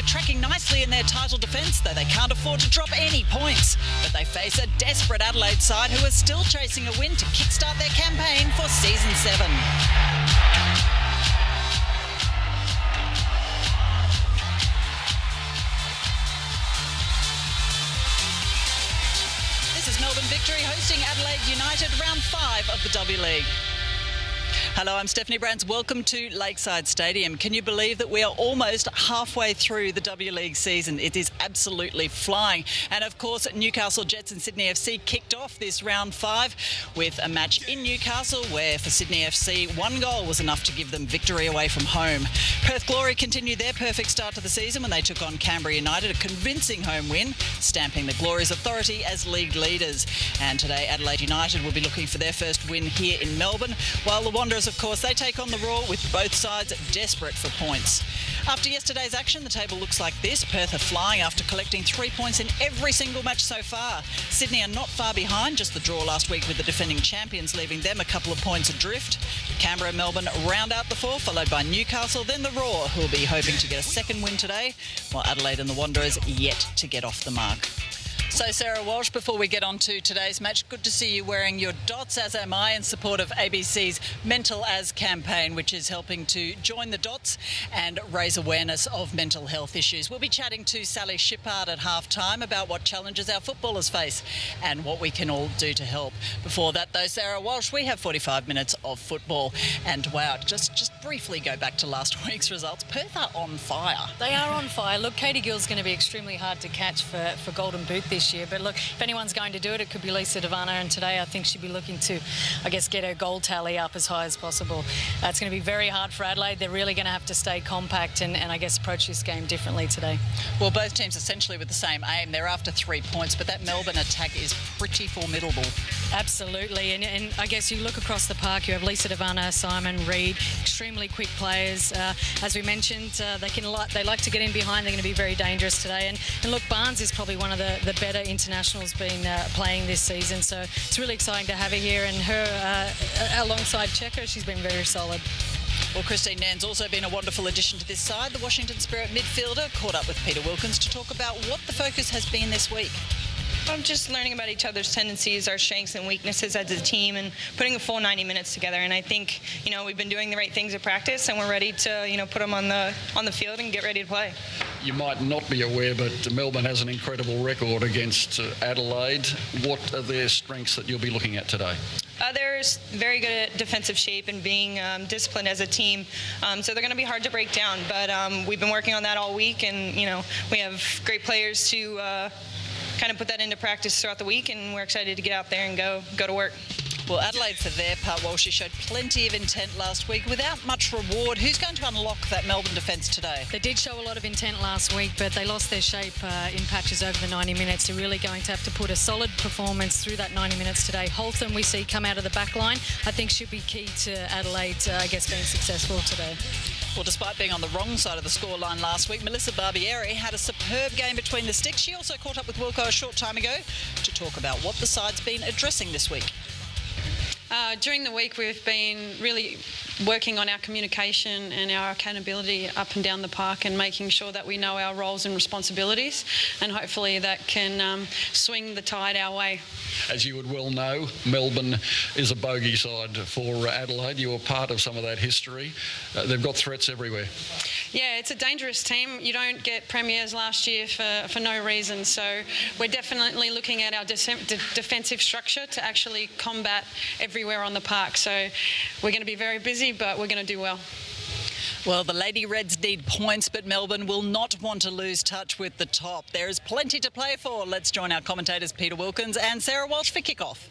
are tracking nicely in their title defence, though they can't afford to drop any points. But they face a desperate Adelaide side who are still chasing a win to kickstart their campaign for Season 7. This is Melbourne Victory hosting Adelaide United round 5 of the W League. Hello, I'm Stephanie Brands. Welcome to Lakeside Stadium. Can you believe that we are almost halfway through the W League season? It is absolutely flying. And of course, Newcastle Jets and Sydney FC kicked off this round 5 with a match in Newcastle where for Sydney FC, one goal was enough to give them victory away from home. Perth Glory continued their perfect start to the season when they took on Canberra United, a convincing home win, stamping the Glory's authority as league leaders. And today, Adelaide United will be looking for their first win here in Melbourne, while the Wanderers, of course, they take on the Roar with both sides desperate for points. After yesterday's action, the table looks like this. Perth are flying after collecting 3 points in every single match so far. Sydney are not far behind, just the draw last week with the defending champions, leaving them a couple of points adrift. Canberra and Melbourne round out the 4, followed by Newcastle, then the Roar, who will be hoping to get a second win today, while Adelaide and the Wanderers yet to get off the mark. So, Sarah Walsh, before we get on to today's match, good to see you wearing your dots, as am I, in support of ABC's Mental As campaign, which is helping to join the dots and raise awareness of mental health issues. We'll be chatting to Sally Shippard at half-time about what challenges our footballers face and what we can all do to help. Before that, though, Sarah Walsh, we have 45 minutes of football. And, wow, just briefly go back to last week's results. Perth are on fire. They are on fire. Look, Katie Gill's going to be extremely hard to catch for Golden Boot this year. But look, if anyone's going to do it, it could be Lisa Devana, and today I think she'd be looking to, get her goal tally up as high as possible. It's going to be very hard for Adelaide. They're really going to have to stay compact and approach this game differently today. Well, both teams essentially with the same aim. They're after 3 points, but that Melbourne attack is pretty formidable. Absolutely, and I guess you look across the park, you have Lisa Devana, Simon, Reid, extremely quick players. As we mentioned, they like to get in behind. They're going to be very dangerous today. And look, Barnes is probably one of the better internationals been playing this season, so it's really exciting to have her here, and her alongside Checker, she's been very solid. Well, Christine Nairn's also been a wonderful addition to this side. The Washington Spirit midfielder caught up with Peter Wilkins to talk about what the focus has been this week. I'm just learning about each other's tendencies, our strengths and weaknesses as a team, and putting a full 90 minutes together. And I think, we've been doing the right things at practice, and we're ready to, put them on the field and get ready to play. You might not be aware, but Melbourne has an incredible record against Adelaide. What are their strengths that you'll be looking at today? They're very good at defensive shape and being disciplined as a team, so they're going to be hard to break down. But we've been working on that all week, and we have great players to kind of put that into practice throughout the week, and we're excited to get out there and go to work. Well, Adelaide, for their part, Walshy showed plenty of intent last week without much reward. Who's going to unlock that Melbourne defence today? They did show a lot of intent last week, but they lost their shape in patches over the 90 minutes. They're really going to have to put a solid performance through that 90 minutes today. Holtham, we see come out of the back line. I think should be key to Adelaide, being successful today. Well, despite being on the wrong side of the scoreline last week, Melissa Barbieri had a superb game between the sticks. She also caught up with Wilco a short time ago to talk about what the side's been addressing this week. During the week, we've been really working on our communication and our accountability up and down the park, and making sure that we know our roles and responsibilities, and hopefully that can swing the tide our way. As you would well know, Melbourne is a bogey side for Adelaide. You were part of some of that history. They've got threats everywhere. Yeah, it's a dangerous team. You don't get premiers last year for no reason. So we're definitely looking at our defensive structure to actually combat everywhere on the park. So we're going to be very busy, but we're going to do well. Well, the Lady Reds need points, but Melbourne will not want to lose touch with the top. There is plenty to play for. Let's join our commentators Peter Wilkins and Sarah Walsh for kickoff.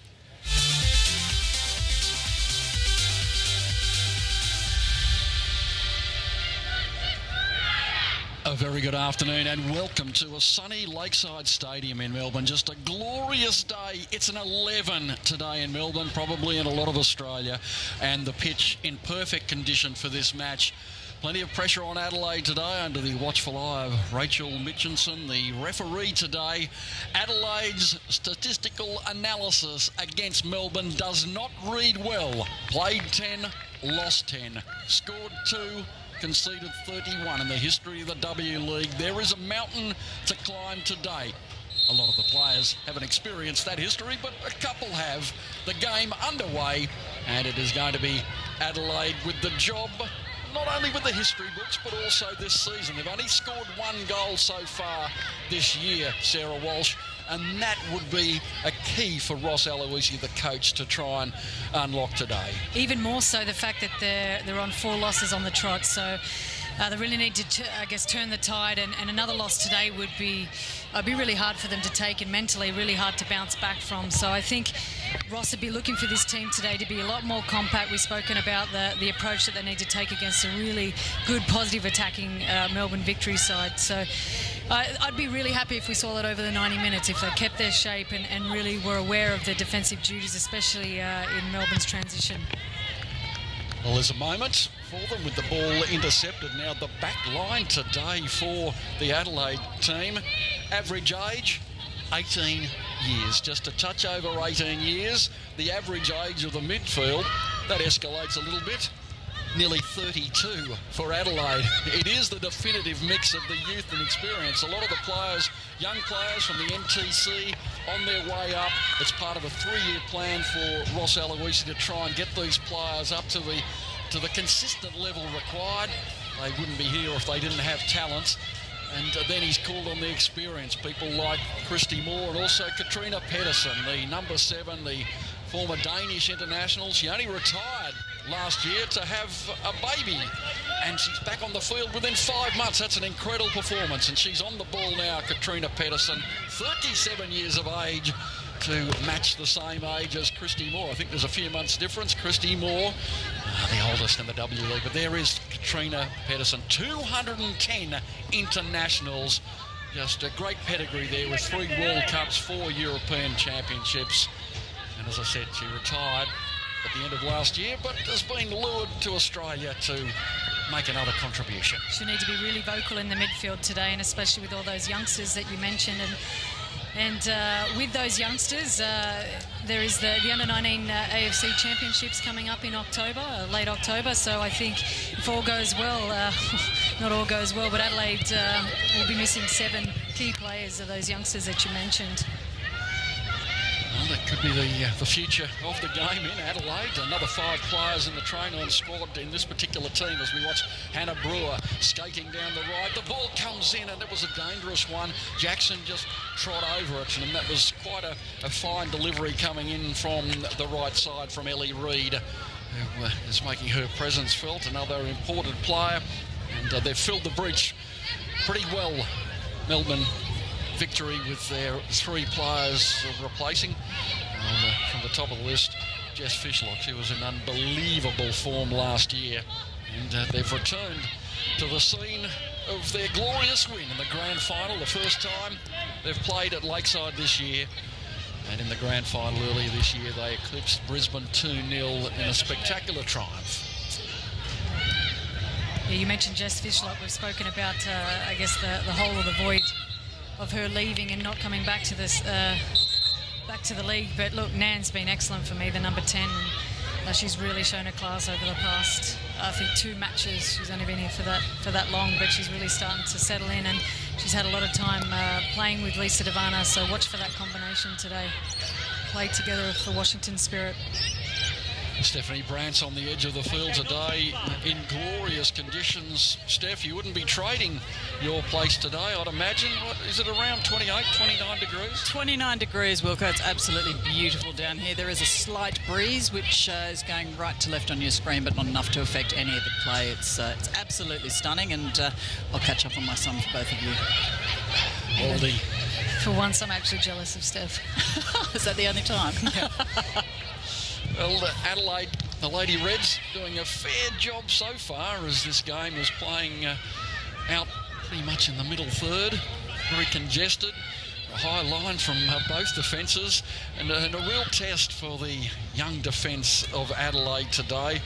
A very good afternoon and welcome to a sunny Lakeside Stadium in Melbourne. Just a glorious day. It's an 11 today in Melbourne, probably in a lot of Australia, and the pitch in perfect condition for this match. Plenty of pressure on Adelaide today under the watchful eye of Rachel Mitchinson, the referee today. Adelaide's statistical analysis against Melbourne does not read well. Played 10, lost 10, scored 2, conceded 31 in the history of the W League. There is a mountain to climb today. A lot of the players haven't experienced that history, but a couple have. The game underway, and it is going to be Adelaide with the job, not only with the history books, but also this season. They've only scored 1 goal so far this year, Sarah Walsh, and that would be a key for Ross Aloisi, the coach, to try and unlock today. Even more so the fact that they're on 4 losses on the trot, so they really need to, I guess, turn the tide, and another loss today would be really hard for them to take, and mentally really hard to bounce back from. So I think Ross would be looking for this team today to be a lot more compact. We've spoken about the approach that they need to take against a really good, positive attacking Melbourne Victory side. So I'd be really happy if we saw that over the 90 minutes, if they kept their shape and really were aware of their defensive duties, especially in Melbourne's transition. Well, there's a moment for them with the ball intercepted. Now the back line today for the Adelaide team. Average age, 18 years. Just a touch over 18 years. The average age of the midfield, that escalates a little bit. Nearly 32 for Adelaide. It is the definitive mix of the youth and experience. A lot of the players, young players from the NTC, on their way up. It's part of a 3-year plan for Ross Aloisi to try and get these players up to the consistent level required. They wouldn't be here if they didn't have talent. And then he's called on the experience. People like Christy Moore and also Katrina Pedersen, the number 7, the former Danish international. She only retired last year to have a baby, and she's back on the field within 5 months. That's an incredible performance, and she's on the ball now, Katrina Pedersen, 37 years of age, to match the same age as Christy Moore. I think there's a few months difference. Christy Moore, the oldest in the W League, but there is Katrina Pedersen, 210 internationals. Just a great pedigree there with 3 World Cups, 4 European Championships. And as I said, she retired at the end of last year, but has been lured to Australia to make another contribution. She'll need to be really vocal in the midfield today, and especially with all those youngsters that you mentioned. And with those youngsters, there is the Under-19 AFC Championships coming up in October, late October. So I think if all goes well, not all goes well, but Adelaide will be missing 7 key players of those youngsters that you mentioned. Well, that could be the future of the game in Adelaide. Another 5 players in the train-on squad in this particular team as we watch Hannah Brewer skating down the right. The ball comes in, and it was a dangerous one. Jackson just trod over it, and that was quite a fine delivery coming in from the right side from Ellie Reid, who is making her presence felt. Another important player, and they've filled the breach pretty well, Melbourne Victory, with their 3 players replacing. From the top of the list, Jess Fishlock. She was in unbelievable form last year, and they've returned to the scene of their glorious win in the grand final, the first time they've played at Lakeside this year. And in the grand final earlier this year, they eclipsed Brisbane 2-0 in a spectacular triumph. Yeah, you mentioned Jess Fishlock. We've spoken about, I guess, the whole of the void of her leaving and not coming back to this, back to the league. But look, Nan's been excellent for me, the number 10, and she's really shown her class over the past, I think, 2 matches. She's only been here for that long, but she's really starting to settle in, and she's had a lot of time playing with Lisa Devana. So watch for that combination today. Play together for Washington Spirit. Stephanie Brant's on the edge of the field today in glorious conditions. Steph, you wouldn't be trading your place today, I'd imagine. What is it, around 28, 29 degrees? 29 degrees, Wilco. It's absolutely beautiful down here. There is a slight breeze, which is going right to left on your screen, but not enough to affect any of the play. It's absolutely stunning, and I'll catch up on my son for both of you. Aldi. For once, I'm actually jealous of Steph. Is that the only time? Yeah. Well, Adelaide, the Lady Reds, doing a fair job so far as this game is playing out pretty much in the middle third. Very congested. A high line from both defences, and a real test for the young defence of Adelaide today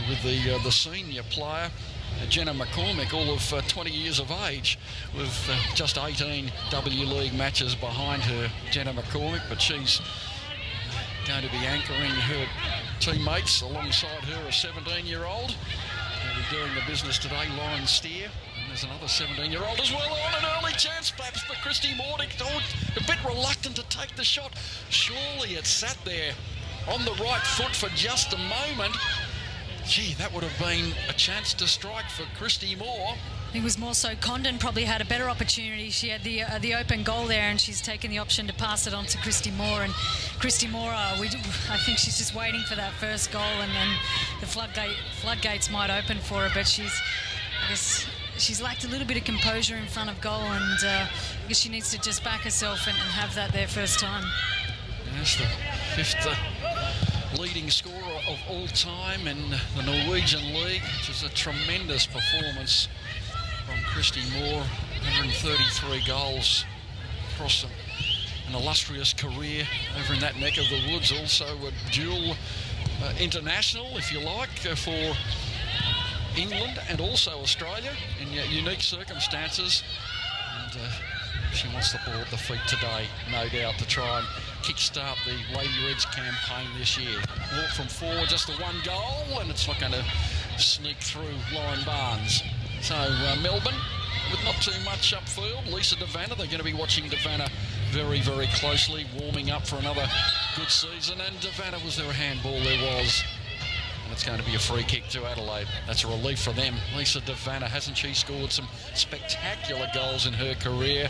with the senior player, Jenna McCormick, all of 20 years of age, with just 18 W League matches behind her, Jenna McCormick, but she's going to be anchoring her teammates alongside her, a 17-year-old. They'll be doing the business today, Lauren Steer. And there's another 17-year-old as well on an early chance, perhaps for Christy Mordick. Oh, a bit reluctant to take the shot. Surely it sat there on the right foot for just a moment. Gee, that would have been a chance to strike for Christy Moore. It was more so Condon probably had a better opportunity. She had the open goal there, and she's taken the option to pass it on to Christy Moore. And Christy Moore, I think she's just waiting for that first goal, and then the floodgates might open for her. But she's lacked a little bit of composure in front of goal, and I guess she needs to just back herself and have that there first time. That's the fifth leading scorer of all time in the Norwegian League, which is a tremendous performance from Christy Moore. 133 goals across an illustrious career over in that neck of the woods. Also a dual international, if you like, for England and also Australia in unique circumstances. And she wants the ball at the feet today, no doubt, to try and kickstart the Lady Reds campaign this year. Walk from 4, just the one goal, and it's not going to sneak through Lauren Barnes. So Melbourne, with not too much upfield, Lisa DeVanna, they're going to be watching DeVanna very, very closely, warming up for another good season. And DeVanna, was there a handball? There was. And it's going to be a free kick to Adelaide. That's a relief for them. Lisa DeVanna, hasn't she scored some spectacular goals in her career?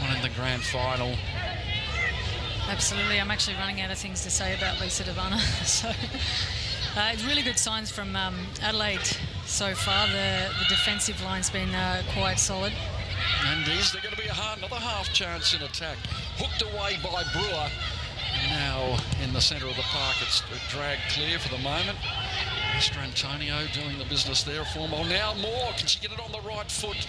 One in the grand final. Absolutely. I'm actually running out of things to say about Lisa DeVanna. So it's really good signs from Adelaide so far. The defensive line's been quite solid. And they're going to be another half chance in attack. Hooked away by Brewer. Now in the centre of the park, it's dragged clear for the moment. Mr. Antonio doing the business there for them. Oh, now Moore, can she get it on the right foot?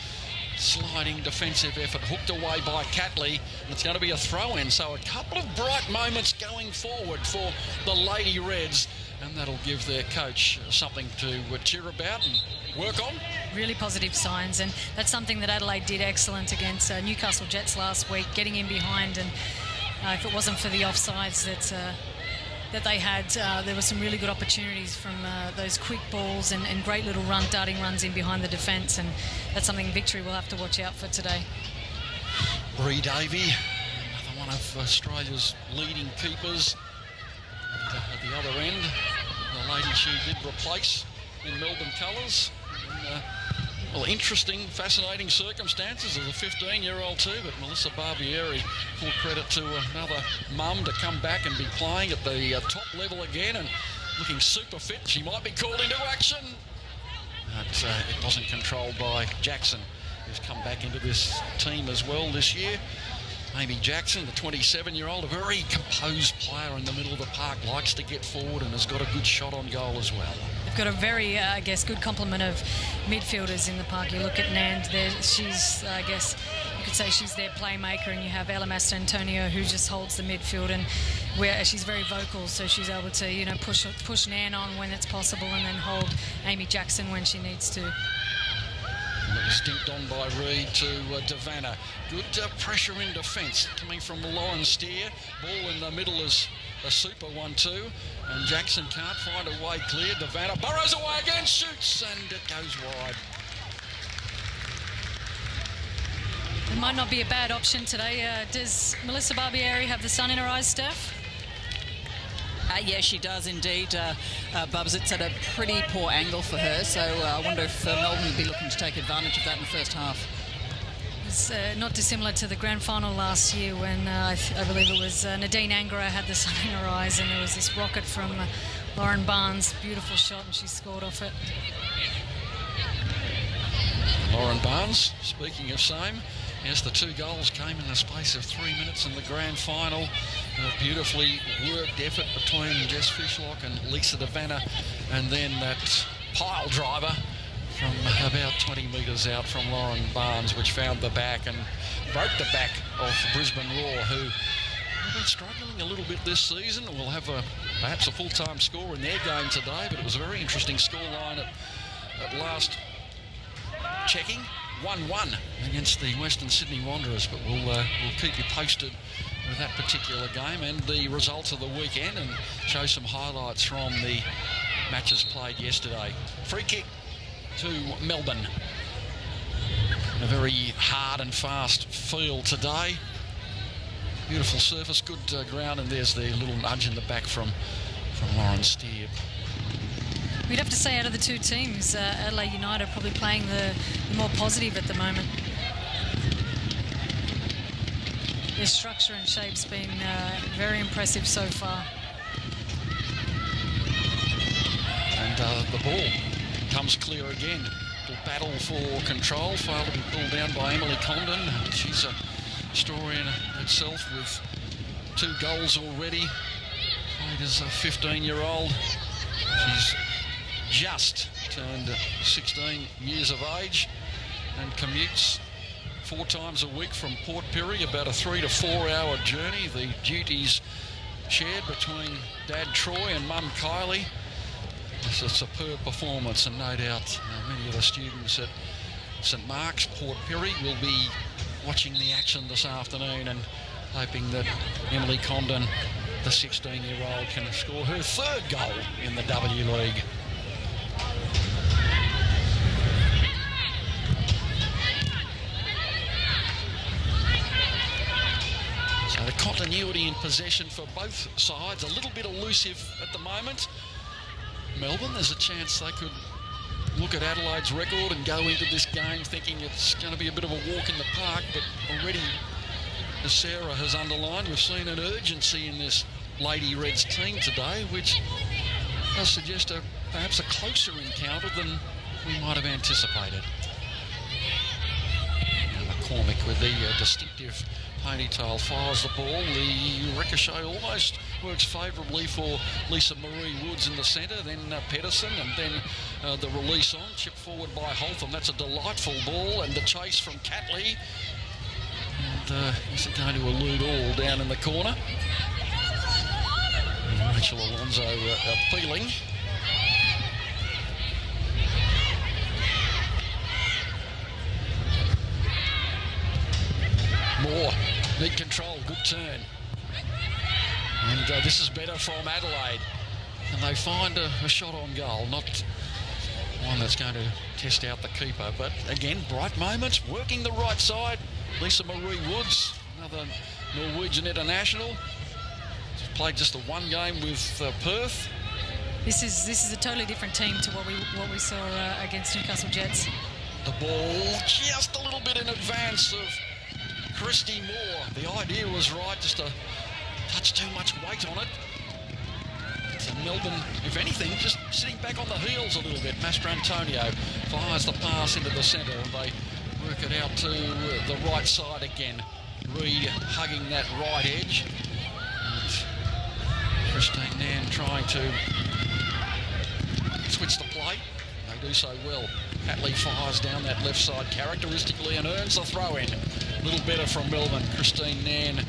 Sliding defensive effort, hooked away by Catley, and it's going to be a throw-in. So a couple of bright moments going forward for the Lady Reds, and that'll give their coach something to cheer about and work on. Really positive signs, and that's something that Adelaide did excellent against Newcastle Jets last week, getting in behind. And if it wasn't for the offsides that they had, there were some really good opportunities from those quick balls and great little darting runs in behind the defence, and that's something Victory will have to watch out for today. Bree Davey, another one of Australia's leading keepers. And at the other end, the lady she did replace in Melbourne colours. Well, interesting, fascinating circumstances as a 15-year-old too, but Melissa Barbieri, full credit to another mum to come back and be playing at the top level again and looking super fit. She might be called into action. But it wasn't controlled by Jackson, who's come back into this team as well this year. Amy Jackson, the 27-year-old, a very composed player in the middle of the park, likes to get forward and has got a good shot on goal as well. They've got a very, good complement of midfielders in the park. You look at Nand there, she's, you could say she's their playmaker, and you have Ella Master Antonio, who just holds the midfield, and where she's very vocal, so she's able to, push Nan on when it's possible and then hold Amy Jackson when she needs to. Stinked on by Reid to DeVanna. Good pressure in defence coming from Lauren Steer. Ball in the middle is a super 1-2, and Jackson can't find a way clear. DeVanna burrows away again, shoots, and it goes wide. It might not be a bad option today. Does Melissa Barbieri have the sun in her eyes, Steph? Yeah, she does indeed, Bubs. It's at a pretty poor angle for her, so I wonder if Melbourne will be looking to take advantage of that in the first half. It's not dissimilar to the grand final last year when I believe it was Nadine Angara had the sun in her eyes, and there was this rocket from Lauren Barnes. Beautiful shot, and she scored off it. Lauren Barnes, speaking of same, yes, the 2 goals came in the space of 3 minutes in the grand final. A beautifully worked effort between Jess Fishlock and Lisa DeVanna, and then that pile driver from about 20 metres out from Lauren Barnes, which found the back and broke the back of Brisbane Roar, who have been struggling a little bit this season. We'll have perhaps a full-time score in their game today, but it was a very interesting scoreline at last checking. 1-1 against the Western Sydney Wanderers, but we'll keep you posted with that particular game and the results of the weekend, and show some highlights from the matches played yesterday. Free kick to Melbourne. A very hard and fast field today. Beautiful surface, good ground, and there's the little nudge in the back from Lauren Steer. We'd have to say out of the two teams, Adelaide United are probably playing the more positive at the moment. Their structure and shape's been very impressive so far. And the ball comes clear again. Little battle for control, failed to be pulled down by Emily Condon. She's a story in itself with 2 goals already. Played as a 15-year-old. She's just turned 16 years of age and commutes 4 times a week from Port Pirie, about a 3 to 4 hour journey. The duties shared between Dad Troy and Mum Kylie. It's a superb performance, and no doubt many of the students at St Mark's, Port Pirie, will be watching the action this afternoon and hoping that Emily Condon, the 16-year-old, can score her 3rd goal in the W League. So the continuity in possession for both sides, a little bit elusive at the moment. Melbourne, there's a chance they could look at Adelaide's record and go into this game thinking it's going to be a bit of a walk in the park, but already, as Sarah has underlined, we've seen an urgency in this Lady Reds team today, which does suggest perhaps a closer encounter than we might have anticipated. And McCormick with the distinctive ponytail fires the ball. The ricochet almost works favourably for Lisa Marie Woods in the centre, then Pedersen, and then the release on, chipped forward by Holtham. That's a delightful ball, and the chase from Catley. And isn't going to elude all down in the corner. And Rachel Alonso appealing. Moore, neat control, good turn. And this is better from Adelaide. And they find a shot on goal, not one that's going to test out the keeper. But again, bright moments, working the right side. Lisa Marie Woods, another Norwegian international. She's played just the 1 game with Perth. This is a totally different team to what we saw against Newcastle Jets. The ball just a little bit in advance of Christy Moore. The idea was right, just a touch too much weight on it. So Melbourne, if anything, just sitting back on the heels a little bit. Mastra Antonio fires the pass into the centre, and they work it out to the right side again. Reid hugging that right edge. And Christine Nan trying to switch the play. They do so well. Hatley fires down that left side characteristically and earns the throw in. A little better from Melbourne. Christine Nan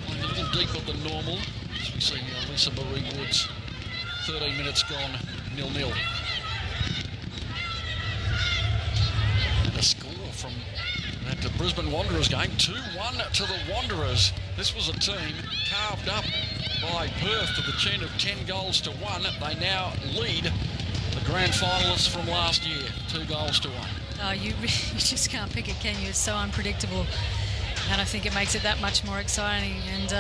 playing a little deeper than normal. As we see Lisa Marie Woods, 13 minutes gone, 0-0. And a score from that Brisbane Wanderers game, 2-1 to the Wanderers. This was a team carved up by Perth to the tune of 10 goals to 1. They now lead the grand finalists from last year, 2 goals to 1. Oh, you just can't pick it, can you? It's so unpredictable. And I think it makes it that much more exciting. And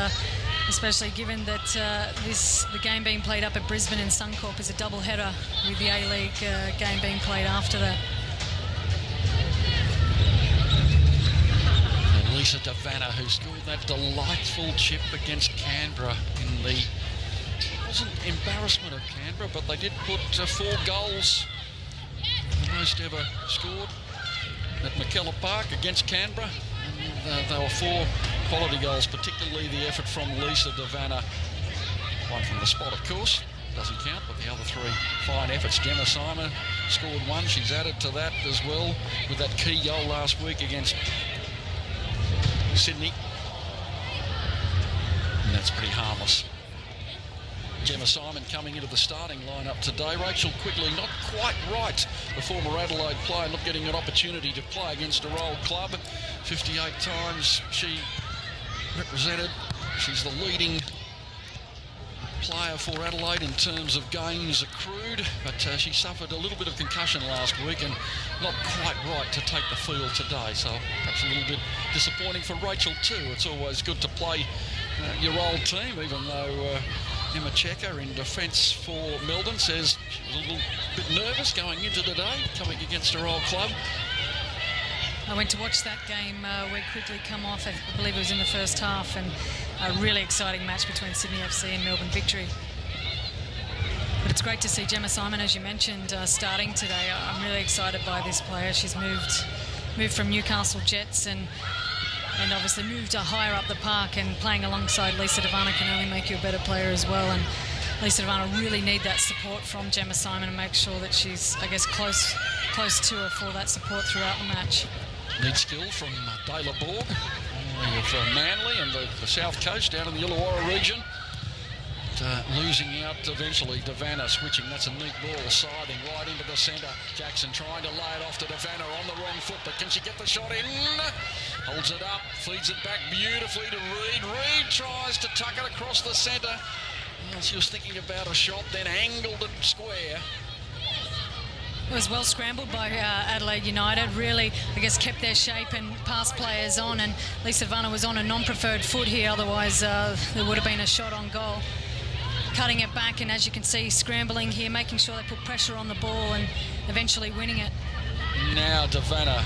especially given that the game being played up at Brisbane and Suncorp is a double header with the A-League game being played after that. And Lisa Devanna, who scored that delightful chip against Canberra in the... It wasn't embarrassment of Canberra, but they did put 4 goals, the most ever scored, at McKellar Park against Canberra. And they were 4 quality goals, particularly the effort from Lisa Devanna. One from the spot, of course, doesn't count, but the other 3 fine efforts. Gemma Simon scored 1. She's added to that as well with that key goal last week against Sydney. And that's pretty harmless. Gemma Simon coming into the starting lineup today. Rachel Quigley not quite right. The former Adelaide player not getting an opportunity to play against her old club. 58 times she represented. She's the leading player for Adelaide in terms of games accrued, but she suffered a little bit of concussion last week and not quite right to take the field today, so perhaps a little bit disappointing for Rachel too. It's always good to play your old team, even though Emma Checker in defence for Melbourne says she was a little bit nervous going into today, coming against her old club. I went to watch that game where quickly come off. I believe it was in the first half, and a really exciting match between Sydney FC and Melbourne Victory. But it's great to see Gemma Simon, as you mentioned, starting today. I'm really excited by this player. She's moved from Newcastle Jets and obviously moved higher up the park, and playing alongside Lisa Devana can only make you a better player as well. And Lisa Devana really need that support from Gemma Simon and make sure that she's, I guess, close to her for that support throughout the match. Need skill from Dayla Borg of Manly and the South Coast down in the Illawarra region. Losing out eventually. Devana switching. That's a neat ball, siding right into the centre. Jackson trying to lay it off to Devana on the wrong foot, but can she get the shot in? Holds it up, feeds it back beautifully to Reid. Reid tries to tuck it across the centre. Well, she was thinking about a shot, then angled it square. It was well scrambled by Adelaide United. Really, I guess, kept their shape and passed players on. And Lisa Devana was on a non-preferred foot here. Otherwise, there would have been a shot on goal. Cutting it back, and as you can see, scrambling here, making sure they put pressure on the ball and eventually winning it. Now Devana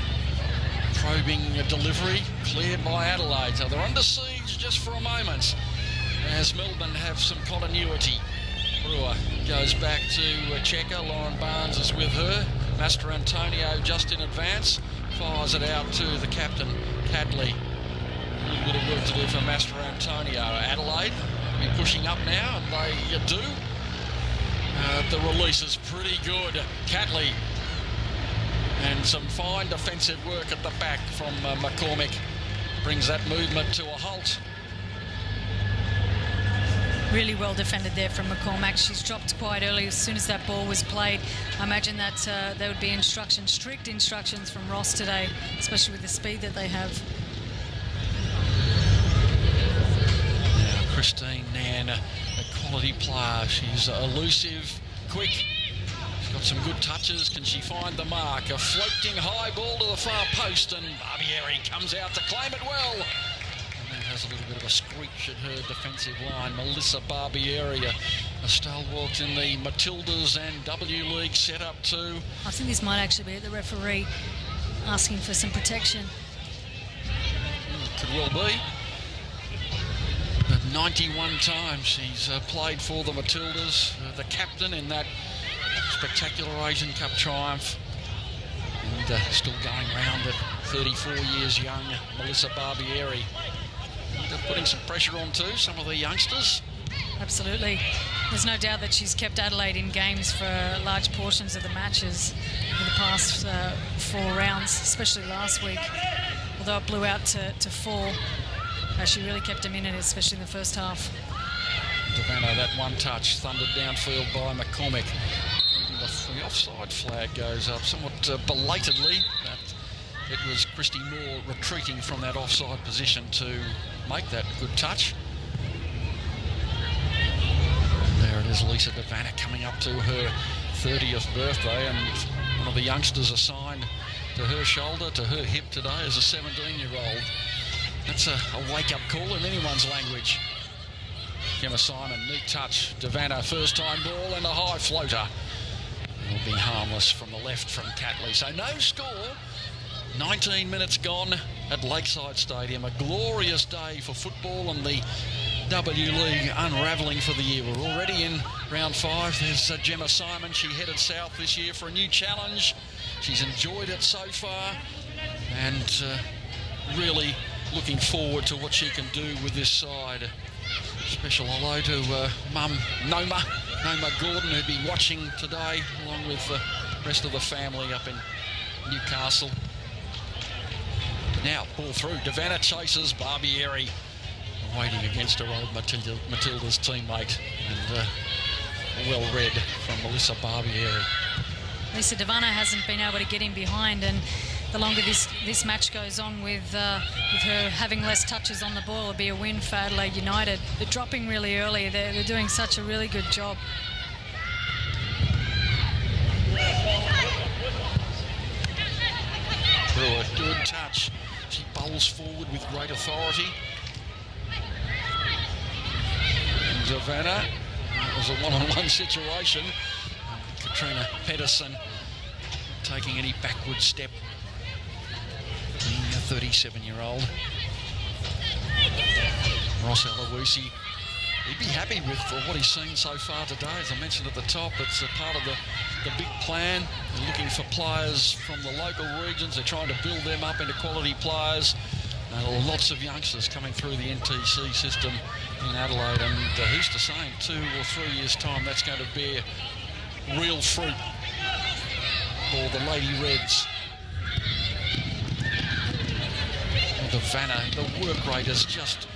probing a delivery, cleared by Adelaide. So they're under siege just for a moment as Melbourne have some continuity. Brewer goes back to Checker. Lauren Barnes is with her. Master Antonio just in advance. Fires it out to the captain, Cadley. A little bit of work to do for Master Antonio. Adelaide be pushing up now, and they do. The release is pretty good. Cadley. And some fine defensive work at the back from McCormick. Brings that movement to a halt. Really well defended there from McCormack. She's dropped quite early as soon as that ball was played. I imagine that there would be strict instructions from Ross today, especially with the speed that they have. Now Christine Nan, a quality player. She's elusive, quick. She's got some good touches. Can she find the mark? A floating high ball to the far post, and Barbieri comes out to claim it well. Has a little bit of a screech at her defensive line. Melissa Barbieri, a stalwart in the Matildas and W League setup too. I think this might actually be the referee asking for some protection. Could well be. But 91 times she's played for the Matildas, the captain in that spectacular Asian Cup triumph, and still going round at 34 years young, Melissa Barbieri. They're putting some pressure on too, some of the youngsters. Absolutely. There's no doubt that she's kept Adelaide in games for large portions of the matches in the past 4 rounds, especially last week. Although it blew out to 4, she really kept them in it, especially in the first half. Devana, that one touch, thundered downfield by McCormick. The offside flag goes up somewhat belatedly. It was Christy Moore retreating from that offside position to make that good touch. There it is, Lisa Devana coming up to her 30th birthday, and one of the youngsters assigned to her shoulder, to her hip today, is a 17-year-old. That's a wake-up call in anyone's language. Gemma Simon, neat touch. Devana, first-time ball and a high floater. It'll be harmless from the left from Catley. So no score. 19 minutes gone at Lakeside Stadium. A glorious day for football and the W League unravelling for the year. We're already in round 5. There's Gemma Simon. She headed south this year for a new challenge. She's enjoyed it so far, and really looking forward to what she can do with this side. Special hello to mum Noma Gordon, who'd be watching today along with the rest of the family up in Newcastle. Now ball through. Devana chases Barbieri, waiting against her old Matilda's teammate, and well read from Melissa Barbieri. Lisa Devana hasn't been able to get in behind, and the longer this match goes on with her having less touches on the ball, it'll be a win for Adelaide United. They're dropping really early. They're doing such a really good job. Through a good touch. She bowls forward with great authority. And Savannah, it was a one-on-one situation. Katrina Pedersen taking any backward step. Being a 37-year-old. Ross Aloisi, he'd be happy with what he's seen so far today. As I mentioned at the top, it's a part of the big plan. They're looking for players from the local regions. They're trying to build them up into quality players. Lots of youngsters coming through the NTC system in Adelaide, and who's to say in 2 or 3 years' time that's going to bear real fruit for the Lady Reds. The Vanna, the work rate is just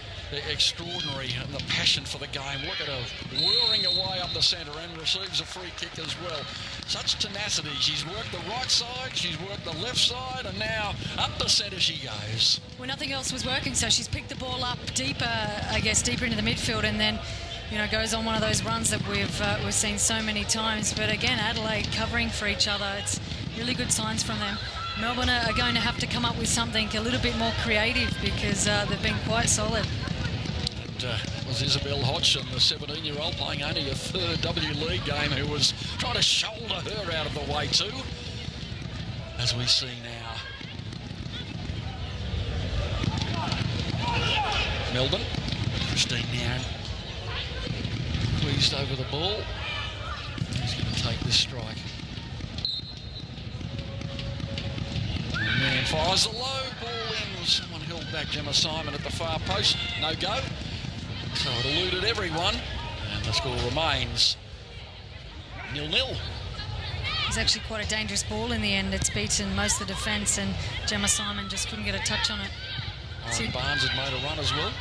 extraordinary, and the passion for the game. Look at her whirring away up the centre and receives a free kick as well. Such tenacity. She's worked the right side, she's worked the left side, and now up the centre she goes. Well, nothing else was working, so she's picked the ball up deeper, I guess, deeper into the midfield, and then, you know, goes on one of those runs that we've seen so many times. But again, Adelaide covering for each other. It's really good signs from them. Melbourne are going to have to come up with something a little bit more creative, because they've been quite solid. Was Isabel Hodgson, the 17-year-old, playing only a third W League game, who was trying to shoulder her out of the way too, as we see now. Melbourne, Christine Nairn, squeezed over the ball. He's going to take this strike. And then fires the low ball in. Someone held back Gemma Simon at the far post. No go. So it eluded everyone, and the score remains 0-0. It's actually quite a dangerous ball in the end. It's beaten most of the defence, and Gemma Simon just couldn't get a touch on it. Warren Barnes had made a run as well.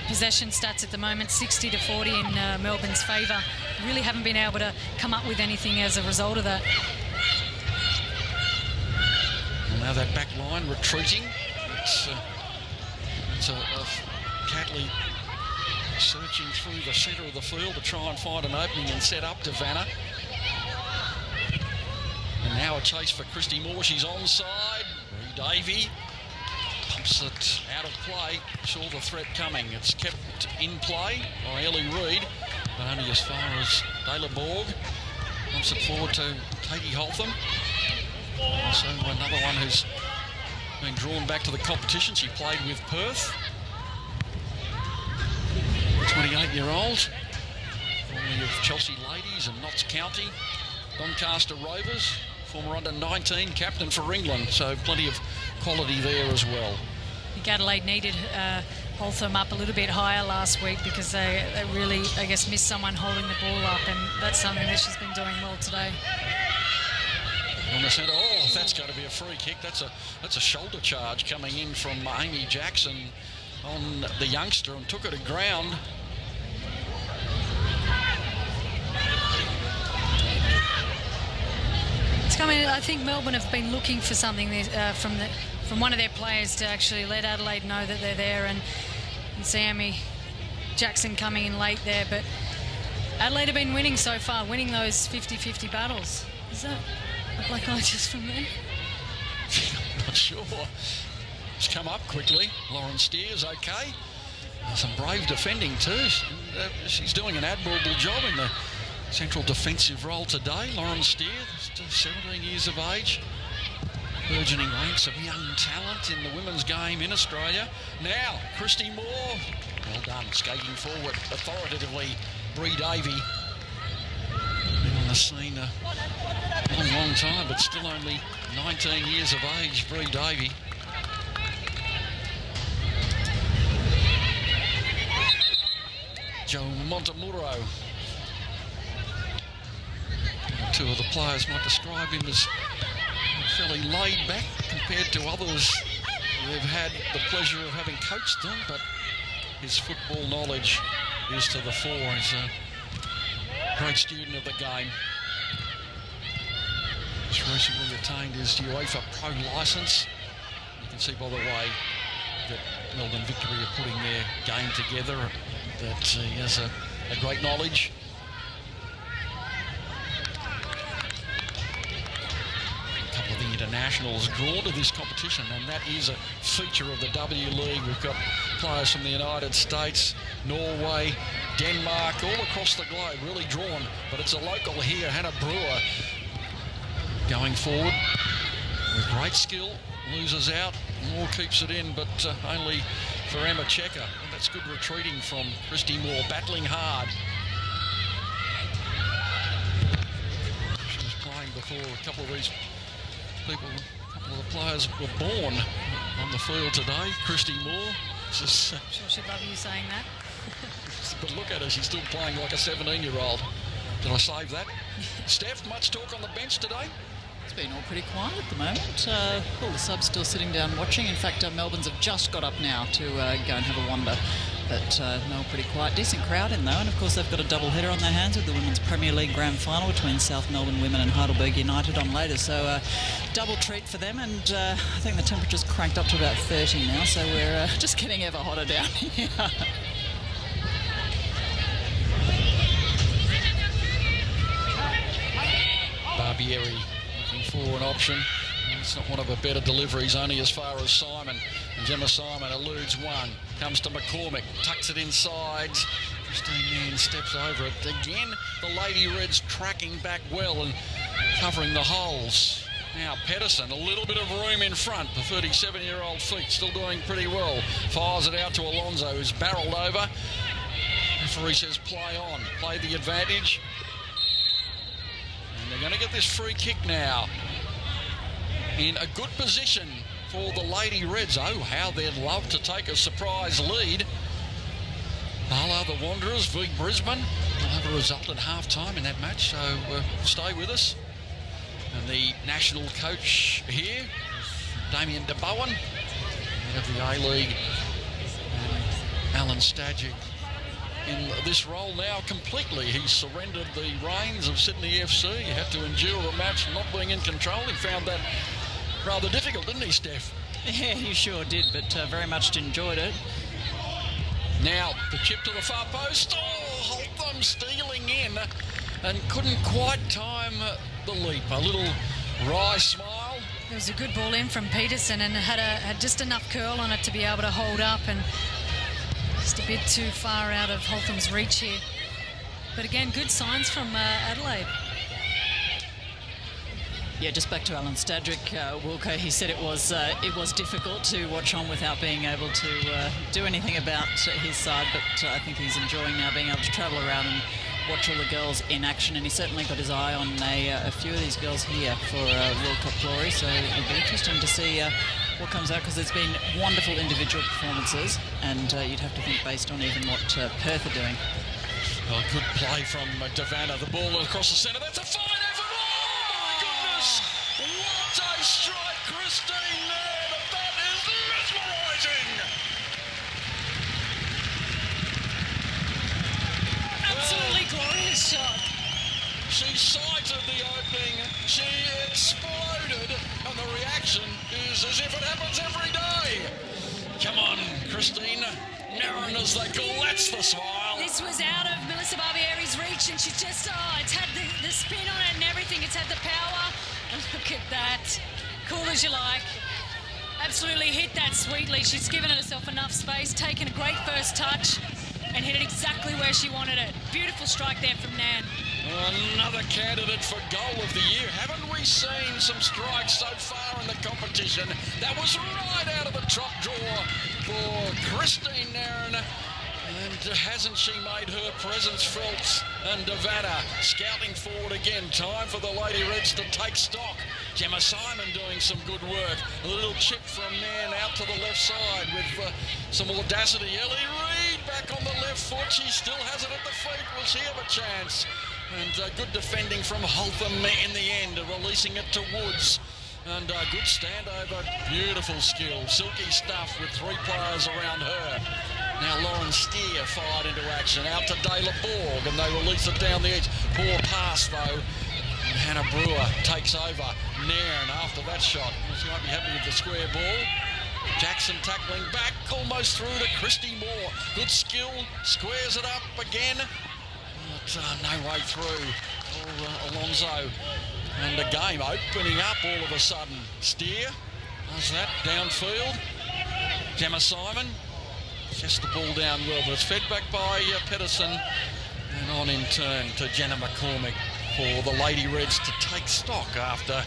Possession stats at the moment, 60-40 in Melbourne's favour. Really haven't been able to come up with anything as a result of that. And now that back line retreating. It's a Catley searching through the centre of the field to try and find an opening and set up to Vanna. And now a chase for Christy Moore. She's onside. Marie Davey pumps it out of play. Saw the threat coming. It's kept in play by Ellie Reid, but only as far as Dayla Borg. Pumps it forward to Katie Holtham. Also another one who's been drawn back to the competition. She played with Perth. 28-year-old, formerly of Chelsea Ladies and Notts County, Doncaster Rovers, former under-19 captain for England, so plenty of quality there as well. I think Adelaide needed Holtham up a little bit higher last week, because they really, I guess, missed someone holding the ball up, and that's something that she's been doing well today. On the centre, that's going to be a free kick. That's a shoulder charge coming in from Amy Jackson on the youngster, and took her to ground. I think Melbourne have been looking for something from one of their players to actually let Adelaide know that they're there, and see Amy Jackson coming in late there. But Adelaide have been winning so far, winning those 50-50 battles. Is that a black eye just from there? Not sure. It's come up quickly. Lauren Steers okay. Some brave defending too. She's doing an admirable job in the central defensive role today. Lauren Steer, 17 years of age. Burgeoning ranks of young talent in the women's game in Australia. Now, Christy Moore. Well done, skating forward authoritatively. Bree Davey. Been on the scene a long time, but still only 19 years of age, Bree Davey. Joe Montemuro. Two of the players might describe him as fairly laid back compared to others who've had the pleasure of having coached them, but his football knowledge is to the fore. He's a great student of the game. Just recently attained his UEFA Pro licence. You can see by the way that Melbourne Victory are putting their game together that he has a great knowledge. A couple of the internationals drawn to this competition, and that is a feature of the W League. We've got players from the United States, Norway, Denmark, all across the globe, really drawn. But it's a local here, Hannah Brewer, going forward with great skill, loses out, Moore keeps it in, but only for Emma Checker. And that's good retreating from Christy Moore, battling hard. She was playing before a couple of these people, a couple of the players were born on the field today. Christy Moore. Just, I'm sure she'd love you saying that. but look at her, she's still playing like a 17-year-old. Did I save that? Steph, much talk on the bench today? It's been all pretty quiet at the moment. All the subs still sitting down watching. In fact, Melbourne's have just got up now to go and have a wander. But no, pretty quiet. Decent crowd in though, and of course they've got a double header on their hands with the Women's Premier League Grand Final between South Melbourne Women and Heidelberg United on later. So double treat for them, and I think the temperature's cranked up to about 30 now, so we're just getting ever hotter down here. Barbieri looking for an option. It's not one of her better deliveries, only as far as Simon. And Gemma Simon eludes one. Comes to McCormick, tucks it inside. Christine Mann steps over it. Again, the Lady Reds tracking back well and covering the holes. Now Pedersen, a little bit of room in front. The 37-year-old feet still doing pretty well. Fires it out to Alonso, who's barreled over. Referee says play on, play the advantage. And they're going to get this free kick now. In a good position for the Lady Reds. Oh, how they'd love to take a surprise lead. Bala, the Wanderers v Brisbane. We'll have a result at half-time in that match, so stay with us. And the national coach here, Damien de Bowen, head of the A-League, and Alan Stadgic in this role now completely. He's surrendered the reins of Sydney FC. He had to endure a match not being in control. He found that rather difficult, didn't he, Steph? Yeah, he sure did, but very much enjoyed it. Now, the chip to the far post. Oh, Holtham stealing in and couldn't quite time the leap. A little wry smile. There was a good ball in from Peterson and had just enough curl on it to be able to hold up, and just a bit too far out of Holtham's reach here. But again, good signs from Adelaide. Yeah, just back to Alan Stadgic, Wilco, he said it was difficult to watch on without being able to do anything about his side, but I think he's enjoying now being able to travel around and watch all the girls in action, and he certainly got his eye on a few of these girls here for World Cup glory, so it'll be interesting to see what comes out, because there's been wonderful individual performances, and you'd have to think based on even what Perth are doing. Well, good play from Davana, the ball across the centre, that's a fine effort! What a strike, Christine Nairn! That is mesmerising! Absolutely glorious shot. She sighted the opening, she exploded, and the reaction is as if it happens every day. Come on, Christine Nairn, as they call, that's the smile. This was out of Melissa Barbieri's reach, and she just, it's had the spin on it and everything. It's had the power. And look at that. Cool as you like. Absolutely hit that sweetly. She's given herself enough space, taken a great first touch, and hit it exactly where she wanted it. Beautiful strike there from Nan. Another candidate for goal of the year. Haven't we seen some strikes so far in the competition? That was right out of the top drawer for Christine Nairn. And hasn't she made her presence felt? And Davana scouting forward again. Time for the Lady Reds to take stock. Gemma Simon doing some good work. A little chip from Nairn out to the left side with some audacity. Ellie Reid back on the left foot. She still has it at the feet. Will she have a chance? And good defending from Holtham in the end, releasing it to Woods. And good standover, beautiful skill, silky stuff with three players around her. Now Lauren Steer fired into action, out to Dayla Borg, and they release it down the edge. Poor pass though. Hannah Brewer takes over. Nairn after that shot. She might be happy with the square ball. Jackson tackling back, almost through to Christy Moore. Good skill, squares it up again. But no way through for Alonso. And the game opening up all of a sudden. Steer does that downfield. Gemma Simon just the ball down well, but it's fed back by Pedersen. And on in turn to Jenna McCormick for the Lady Reds to take stock after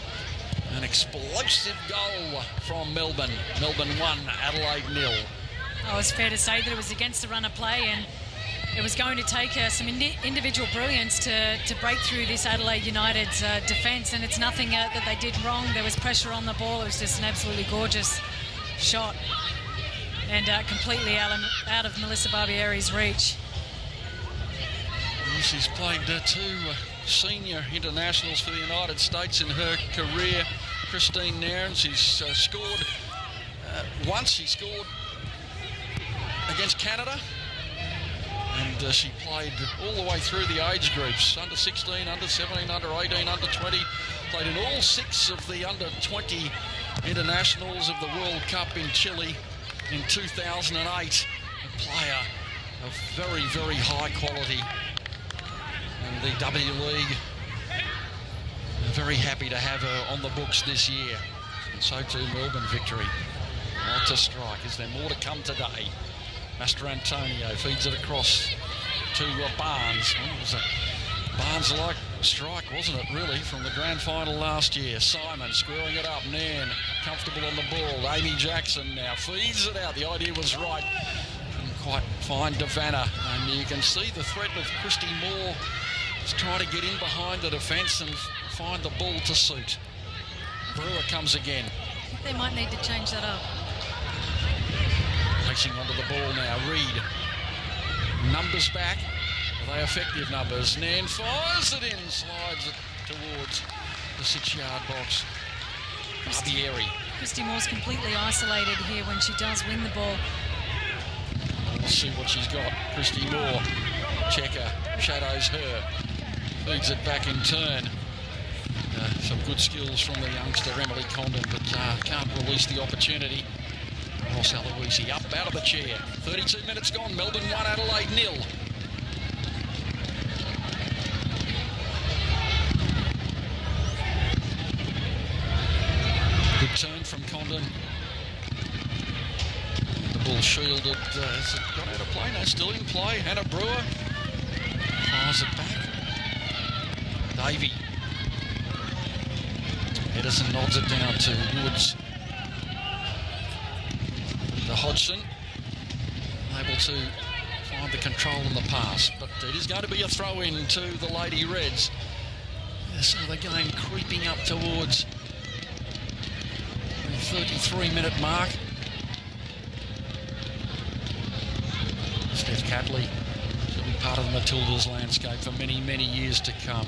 an explosive goal from Melbourne. Melbourne 1, Adelaide 0. Oh, it's fair to say that it was against the run of play, and it was going to take some individual brilliance to break through this Adelaide United's defence, and it's nothing that they did wrong. There was pressure on the ball. It was just an absolutely gorgeous shot, and completely out of Melissa Barbieri's reach. She's played 2 senior internationals for the United States in her career. Christine Nairn, she's scored once. She scored against Canada, and she played all the way through the age groups, under 16, under 17, under 18, under 20. Played in all 6 of the under 20 internationals of the World Cup in Chile in 2008. A player of very, very high quality. And the W League are very happy to have her on the books this year. And so too Melbourne victory. Not to strike. Is there more to come today? Master Antonio feeds it across to Barnes. Well, it was a Barnes-like strike, wasn't it, really, from the grand final last year. Simon squaring it up. Nairn comfortable on the ball. Amy Jackson now feeds it out. The idea was right. Couldn't quite find Devanna. And you can see the threat of Christy Moore just trying to get in behind the defence and find the ball to suit. Brewer comes again. I think they might need to change that up. Racing onto the ball now. Reid. Numbers back. Are they effective numbers? Nairn fires it in. Slides it towards the 6-yard box. Barbieri. Christy Moore's completely isolated here when she does win the ball. We'll see what she's got. Christy Moore. Checker. Shadows her. Feeds it back in turn. Some good skills from the youngster Emily Condon, but can't release the opportunity. Ross Aloisi up out of the chair. 32 minutes gone. Melbourne 1, Adelaide 0. Good turn from Condon. The ball shielded. Has it got out of play? No, still in play. Hannah Brewer fires it back. Davey. Edison nods it down to Woods. To Hodgson. Able to find the control in the pass, but it is going to be a throw-in to the Lady Reds. So the game creeping up towards the 33-minute mark. Steph Catley will be part of the Matildas landscape for many, many years to come.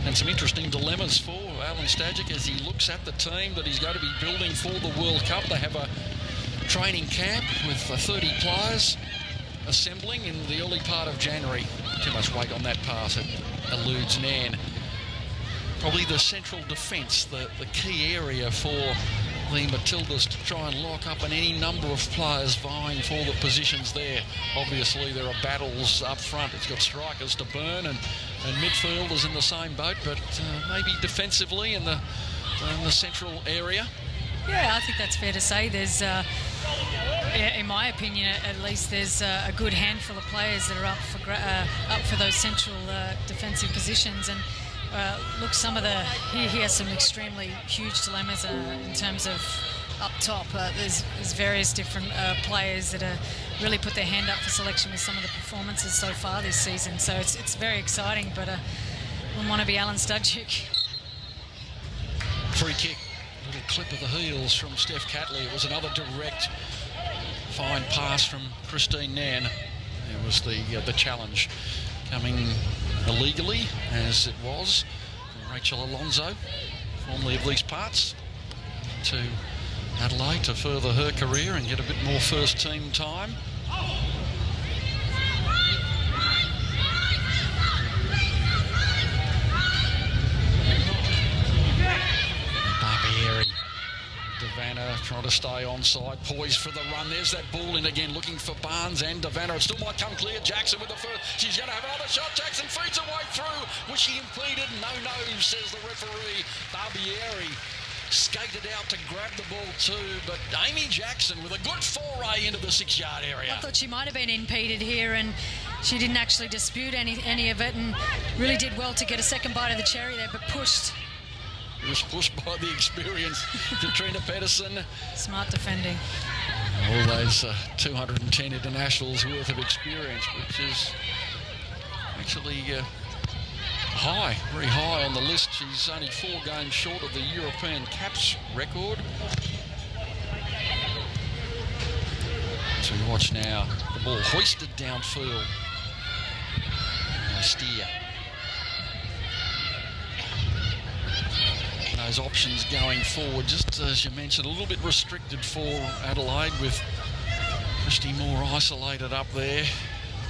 And some interesting dilemmas for Alan Stajic as he looks at the team that he's going to be building for the World Cup. They have a training camp with 30 players assembling in the early part of January. Too much weight on that pass. It eludes Nairn. Probably the central defence, the key area for the Matildas to try and lock up any number of players vying for the positions there. Obviously, there are battles up front. It's got strikers to burn and midfielders in the same boat, but maybe defensively in the central area. Yeah, I think that's fair to say. There's, in my opinion, at least, there's a good handful of players that are up for those central defensive positions. And look, he has some extremely huge dilemmas in terms of up top. There's various different players that are really put their hand up for selection with some of the performances so far this season. So it's very exciting, but wouldn't want to be Alan Stajic. Free kick. Little clip of the heels from Steph Catley. It was another direct, fine pass from Christine Nairn. It was the challenge coming illegally, as it was, from Rachel Alonso, formerly of these parts, to Adelaide to further her career and get a bit more first team time. to stay onside, poised for the run. There's that ball in again, looking for Barnes and Devanna. It still might come clear. Jackson with the first. She's going to have another shot. Jackson feeds her way through. Was she impeded? No, says the referee. Barbieri skated out to grab the ball too, but Amy Jackson with a good foray into the 6-yard area. I thought she might have been impeded here, and she didn't actually dispute any of it, and really did well to get a second bite of the cherry there, but pushed. It was pushed by the experienced Katrina Pedersen. Smart defending. All those 210 internationals worth of experience, which is actually high, very high on the list. She's only 4 games short of the European caps record. So we watch now the ball hoisted downfield. Steer. Those options going forward, just as you mentioned, a little bit restricted for Adelaide with Christy Moore isolated up there.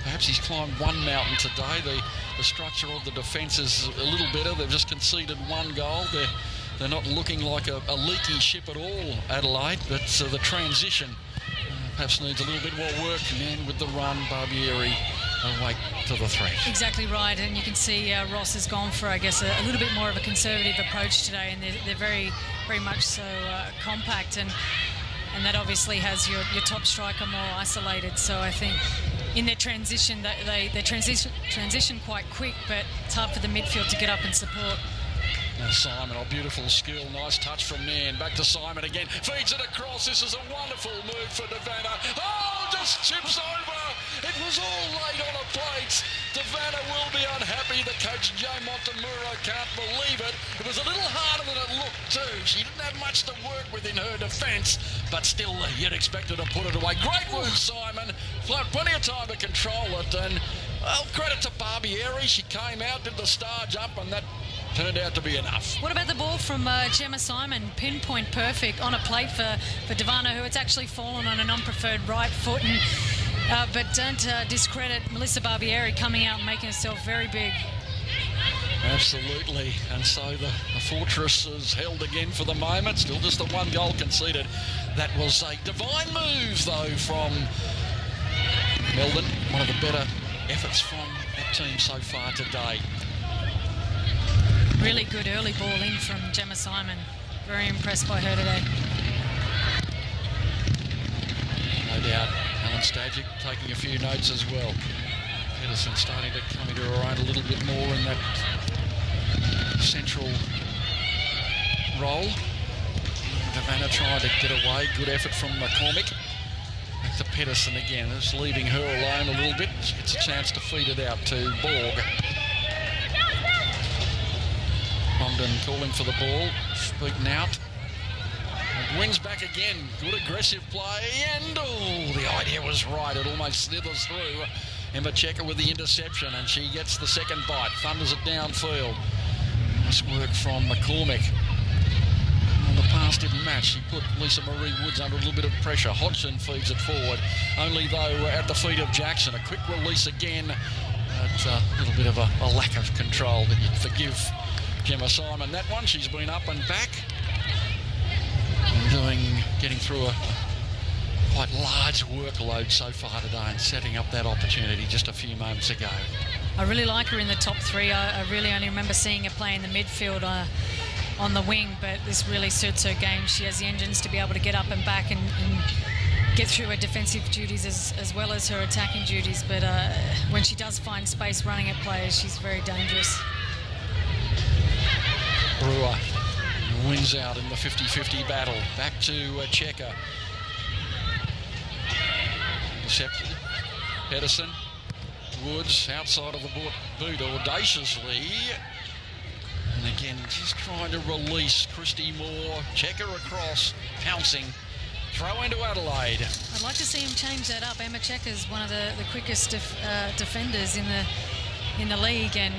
Perhaps he's climbed one mountain today. The structure of the defence is a little better. They've just conceded 1 goal. They're not looking like a leaky ship at all, Adelaide, but the transition perhaps needs a little bit more work. And then with the run, Barbieri away to the threat. Exactly right, and you can see Ross has gone for, I guess, a little bit more of a conservative approach today, and they're very, very much so compact, and that obviously has your top striker more isolated. So I think in their transition, they transition quite quick, but it's hard for the midfield to get up and support. Now Simon, a beautiful skill, nice touch from Nan. Back to Simon again, feeds it across. This is a wonderful move for Devanna. Oh, just chips over. It was all laid on a plate. Devanna will be unhappy. The coach, Joe Montemuro, can't believe it. It was a little harder than it looked too. She didn't have much to work with in her defence, but still you'd expect her to put it away. Great work, Simon. Plenty of time to control it, and well, credit to Barbieri. She came out, did the star jump, and that turned out to be enough. What about the ball from Gemma Simon? Pinpoint perfect on a plate for Devanna, who it's actually fallen on an unpreferred right foot. And, but don't discredit Melissa Barbieri coming out and making herself very big. Absolutely. And so the fortress is held again for the moment. Still just the 1 goal conceded. That was a divine move, though, from Melbourne. One of the better efforts from that team so far today. Really good early ball in from Gemma Simon. Very impressed by her today. No doubt. Helen Stajic taking a few notes as well. Pedersen starting to come into her own a little bit more in that central role. Devanna trying to get away. Good effort from McCormick. Back to Pedersen again. It's leaving her alone a little bit. She gets a chance to feed it out to Borg. Longden calling for the ball, beaten out. And wings back again, good aggressive play, and the idea was right, it almost slithers through. Emma Checker with the interception, and she gets the second bite, thunders it downfield. Nice work from McCormick. On the pass didn't match, she put Lisa Marie Woods under a little bit of pressure. Hodgson feeds it forward, only though at the feet of Jackson. A quick release again, but a little bit of a lack of control that you'd forgive Gemma Simon. That one, she's been up and back and getting through a quite large workload so far today and setting up that opportunity just a few moments ago. I really like her in the top 3. I really only remember seeing her play in the midfield on the wing, but this really suits her game. She has the engines to be able to get up and back and get through her defensive duties as well as her attacking duties, but when she does find space running at players, she's very dangerous. Brewer wins out in the 50-50 battle. Back to Checker. Intercepted. Pedersen. Woods outside of the boot audaciously. And again, just trying to release Christy Moore. Checker across, pouncing. Throw into Adelaide. I'd like to see him change that up. Emma Checker's one of the quickest defenders in the league, and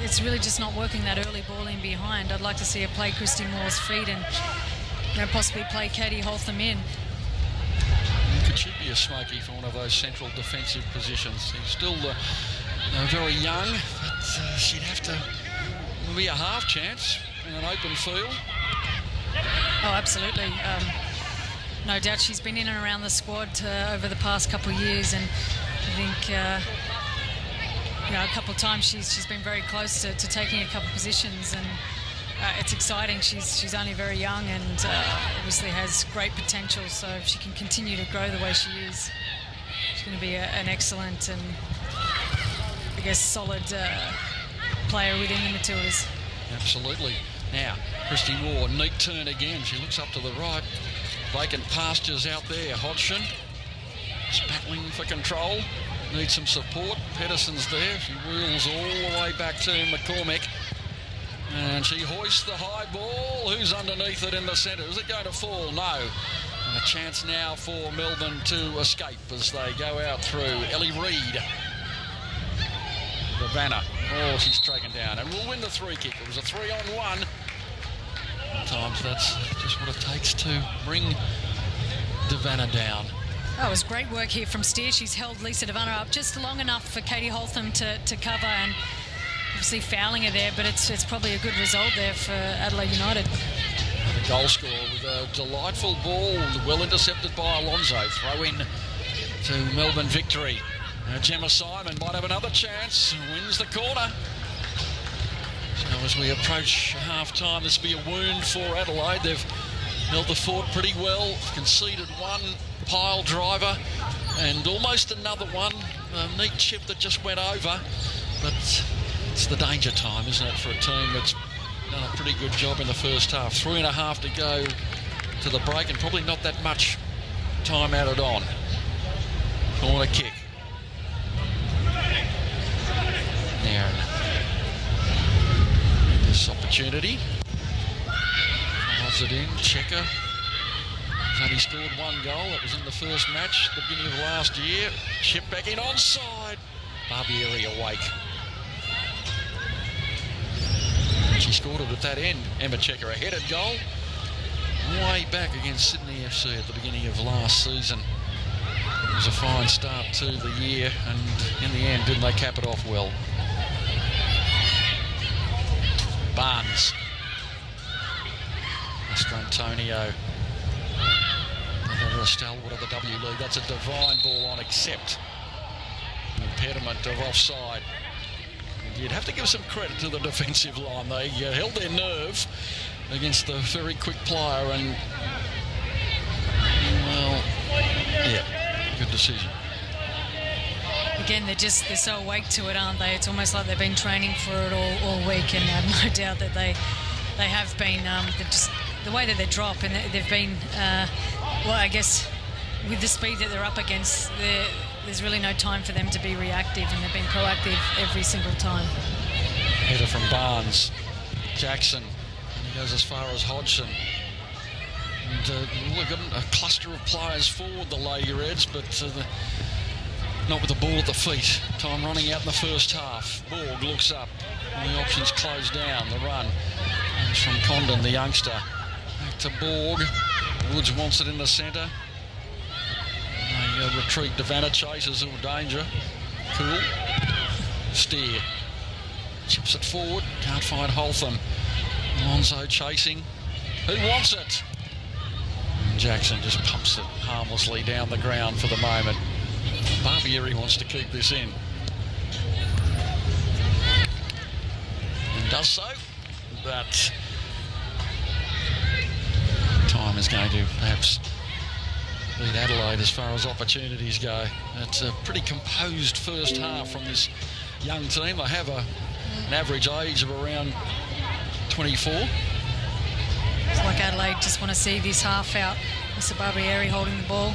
it's really just not working that early ball in behind. I'd like to see her play Christy Moore's feet and possibly play Katie Holtham in. Could she be a smoky for one of those central defensive positions? She's still very young, but she'd have to be a half chance in an open field. Oh, absolutely. no doubt she's been in and around the squad over the past couple of years, and I think a couple of times she's been very close to taking a couple of positions, and it's exciting. She's only very young and obviously has great potential, so if she can continue to grow the way she is, she's going to be an excellent and I guess solid player within the Matildas. Absolutely. Now, Christy Moore, neat turn again. She looks up to the right. Vacant pastures out there. Hodgson is battling for control. Needs some support. Pedersen's there. She wheels all the way back to McCormick. And she hoists the high ball. Who's underneath it in the centre? Is it going to fall? No. And a chance now for Melbourne to escape as they go out through. Ellie Reid. Vanna. Oh, she's taken down and will win the free kick. It was a 3-on-1. Sometimes that's just what it takes to bring Devanna down. Oh, it was great work here from Steer. She's held Lisa Devanna up just long enough for Katie Holtham to cover, and obviously fouling her there, but it's probably a good result there for Adelaide United. The goal scorer with a delightful ball, well intercepted by Alonso. Throw in to Melbourne victory. Gemma Simon might have another chance, wins the corner. So as we approach half-time, this will be a wound for Adelaide. They've held the fort pretty well, conceded one pile driver and almost another one. A neat chip that just went over, but it's the danger time, isn't it, for a team that's done a pretty good job in the first half. 3.5 to go to the break and probably not that much time added on. Corner kick. Now, this opportunity. Fires it in. Checker. He's only scored one goal. That was in the first match, the beginning of last year. Chip back in onside. Barbieri awake. She scored it at that end. Emma Checker, a headed goal. Way back against Sydney FC at the beginning of last season. It was a fine start to the year, and in the end, didn't they cap it off well? Barnes. Mastrantonio. Another stalwart of the W League. That's a divine ball on, except the impediment of offside. And you'd have to give some credit to the defensive line. They held their nerve against the very quick player, and well, yeah, good decision. Again, they're so awake to it, aren't they? It's almost like they've been training for it all week, and I have no doubt that they have been. They've just, the way that they drop, and they've been, well, I guess with the speed that they're up against, there's really no time for them to be reactive, and they've been proactive every single time. Header from Barnes. Jackson, and he goes as far as Hodgson. And we've got a cluster of players forward, the Lady Reds, but not with the ball at the feet. Time running out in the first half. Borg looks up, and the options close down. The run comes from Condon, the youngster. Back to Borg. Woods wants it in the centre. They retreat. Devanna chases, all danger. Cool. Steer. Chips it forward. Can't find Holtham. Alonso chasing. Who wants it? And Jackson just pumps it harmlessly down the ground for the moment. Barbieri wants to keep this in. And does so. But time is going to perhaps beat Adelaide as far as opportunities go. It's a pretty composed first half from this young team. They have an average age of around 24. It's like Adelaide just want to see this half out. Mr. Barbieri holding the ball.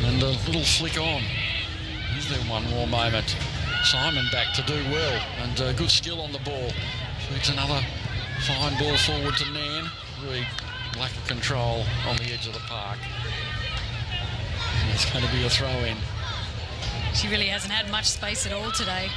And a little flick on. Is there one more moment? Simon back to do well, and good skill on the ball. Feeds another fine ball forward to Nan. Reid, lack of control on the edge of the park. And it's going to be a throw-in. She really hasn't had much space at all today.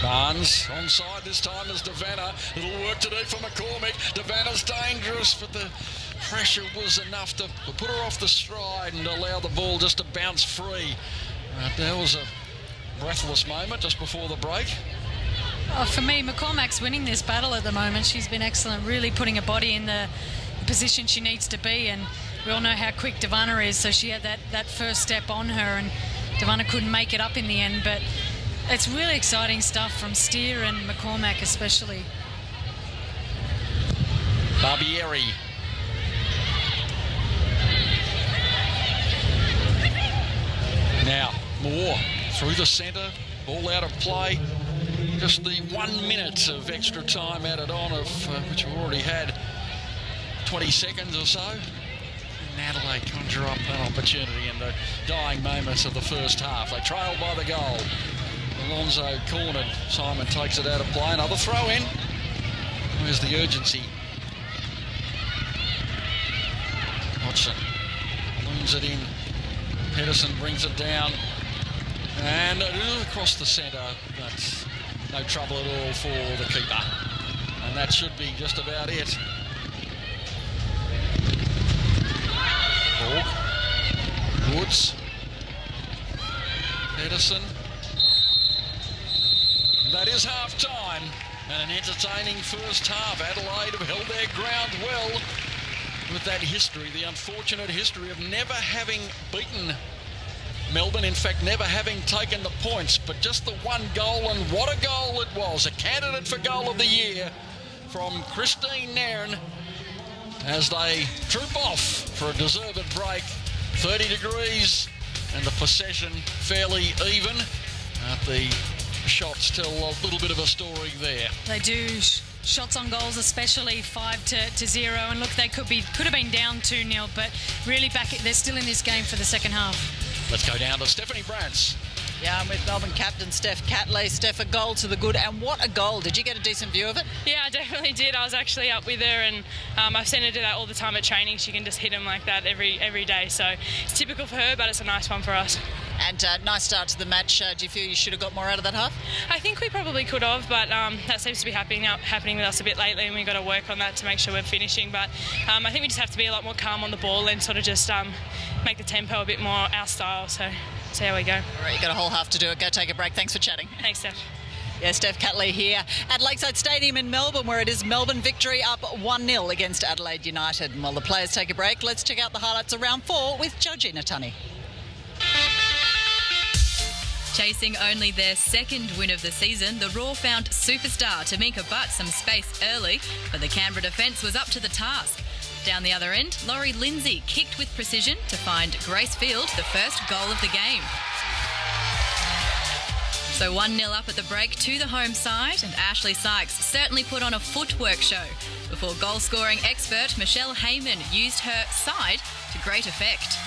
Barnes onside this time as Devanna. Little work to do for McCormick. Devanna's dangerous, but the pressure was enough to put her off the stride and allow the ball just to bounce free. There was a breathless moment just before the break. Oh, for me, McCormack's winning this battle at the moment. She's been excellent, really putting her body in the position she needs to be, and we all know how quick Devana is, so she had that first step on her, and Devana couldn't make it up in the end, but it's really exciting stuff from Steer and McCormack especially. Barbieri. Now, Moore through the centre, ball out of play. Just the 1 minute of extra time added on, which we've already had 20 seconds or so. And Adelaide conjure up an opportunity in the dying moments of the first half. They trailed by the goal. Alonso cornered. Simon takes it out of play. Another throw in. Where's the urgency? Hodgson looms it in. Pedersen brings it down. And across the centre, but no trouble at all for the keeper. And that should be just about it. Borg. Woods. Pedersen. That is half-time. And an entertaining first half. Adelaide have held their ground well with that history, the unfortunate history of never having beaten Melbourne, in fact, never having taken the points, but just the one goal, and what a goal it was. A candidate for goal of the year from Christine Nairn as they troop off for a deserved break. 30 degrees and the possession fairly even. The shots tell a little bit of a story there. They do. Shots on goals, especially 5-0, and look, they could have been down 2-0, but really they're still in this game for the second half. Let's go down to Stephanie Brantz. Yeah, I'm with Melbourne captain Steph Catley. Steph, a goal to the good, and what a goal. Did you get a decent view of it? Yeah, I definitely did. I was actually up with her, and I've seen her do that all the time at training. She can just hit them like that every day, so it's typical for her, but it's a nice one for us. And nice start to the match. Do you feel you should have got more out of that half? I think we probably could have, but that seems to be happening with us a bit lately, and we've got to work on that to make sure we're finishing. But I think we just have to be a lot more calm on the ball and sort of just make the tempo a bit more our style. So see how we go. All right, you've got a whole half to do it. Go take a break. Thanks for chatting. Thanks, Steph. Yeah, Steph Catley here at Lakeside Stadium in Melbourne, where it is Melbourne victory up 1-0 against Adelaide United. And while the players take a break, let's check out the highlights of round 4 with Georgina Tunney. Chasing only their second win of the season, the Raw found superstar Tamika Butt some space early, but the Canberra defence was up to the task. Down the other end, Laurie Lindsay kicked with precision to find Grace Field the first goal of the game. So 1-0 up at the break to the home side, and Ashley Sykes certainly put on a footwork show before goal-scoring expert Michelle Heyman used her side to great effect.